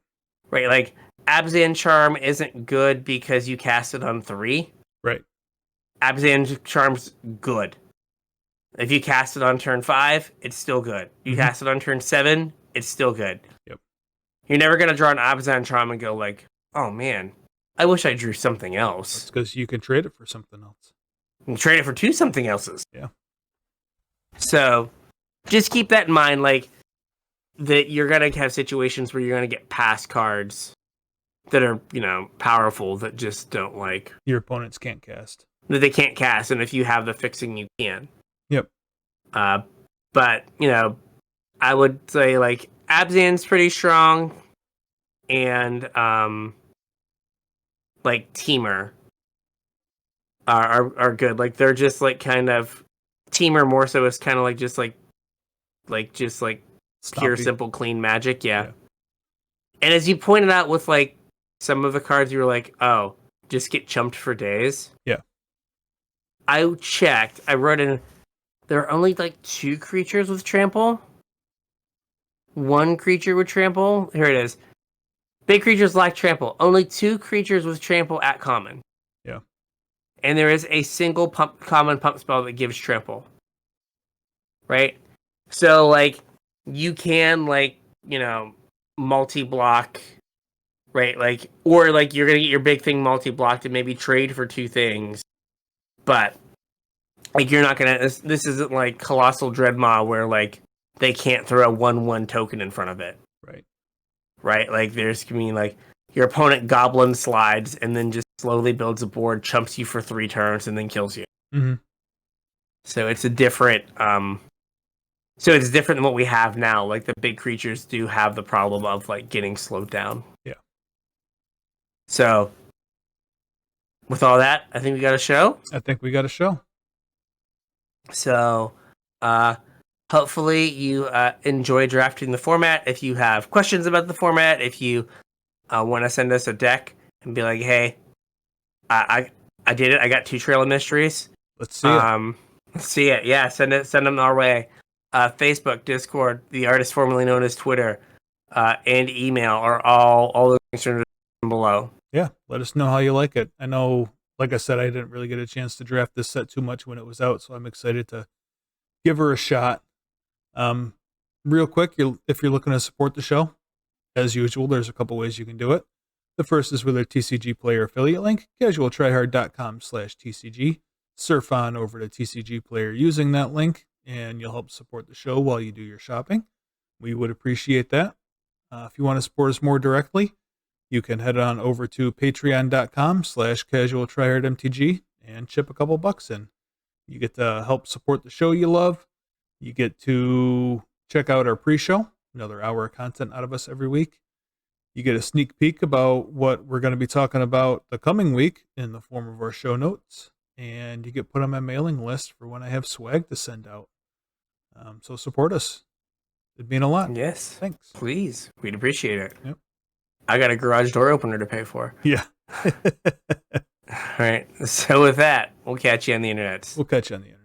Right. Like Abzan Charm isn't good because you cast it on 3. Right. Abzan Charm's good. If you cast it on turn 5, it's still good. You cast it on turn 7, it's still good. Yep. You're never going to draw an Abzan Charm and go like, oh man, I wish I drew something else. That's because you can trade it for something else. You can trade it for 2 something else's. Yeah. So just keep that in mind, like, that you're going to have situations where you're going to get past cards that are, powerful that just don't like... Your opponents can't cast. That they can't cast, and if you have the fixing, you can. Yep. But, I would say, like, Abzan's pretty strong, and, like, Teamer are good. Like, they're just, like, kind of... Teamer more so is kind of like, just, like pure, simple, clean magic, yeah. And as you pointed out with, like, some of the cards, you were like, oh, just get chumped for days. Yeah. I checked. I wrote in... There are only, like, 2 creatures with trample. 1 creature with trample. Here it is. Big creatures lack trample. Only 2 creatures with trample at common. and there is a single common pump spell that gives triple. Right? So, like, you can, like, multi-block, right? Like, or, like, you're going to get your big thing multi-blocked and maybe trade for 2 things. But, like, you're not going to... This isn't, like, Colossal Dreadmaw where, like, they can't throw a 1/1 token in front of it. Right. Right? Like, there's going to be, like, your opponent goblin slides and then just slowly builds a board, chumps you for 3 turns, and then kills you. Mm-hmm. So it's a different... So it's different than what we have now. Like, the big creatures do have the problem of, like, getting slowed down. Yeah. So, with all that, I think we got a show. I think we got a show. So, hopefully you enjoy drafting the format. If you have questions about the format, if you want to send us a deck and be like, hey, I did it. I got 2 Trail of Mysteries. Let's see it. Let's see it. Yeah, send them our way. Facebook, Discord, the artist formerly known as Twitter, and email are all those things are below. Yeah, let us know how you like it. I know, like I said, I didn't really get a chance to draft this set too much when it was out, so I'm excited to give her a shot. Real quick, if you're looking to support the show, as usual, there's a couple ways you can do it. The first is with our TCG Player affiliate link, CasualTryHard.com/TCG. Surf on over to TCG Player using that link, and you'll help support the show while you do your shopping. We would appreciate that. If you want to support us more directly, you can head on over to patreon.com/CasualTryHardMTG and chip a couple bucks in. You get to help support the show you love. You get to check out our pre-show, another hour of content out of us every week. You get a sneak peek about what we're going to be talking about the coming week in the form of our show notes. And you get put on my mailing list for when I have swag to send out. So support us. It'd mean a lot. Yes. Thanks. Please. We'd appreciate it. Yep. I got a garage door opener to pay for. Yeah. All right. So with that, we'll catch you on the internet. We'll catch you on the internet.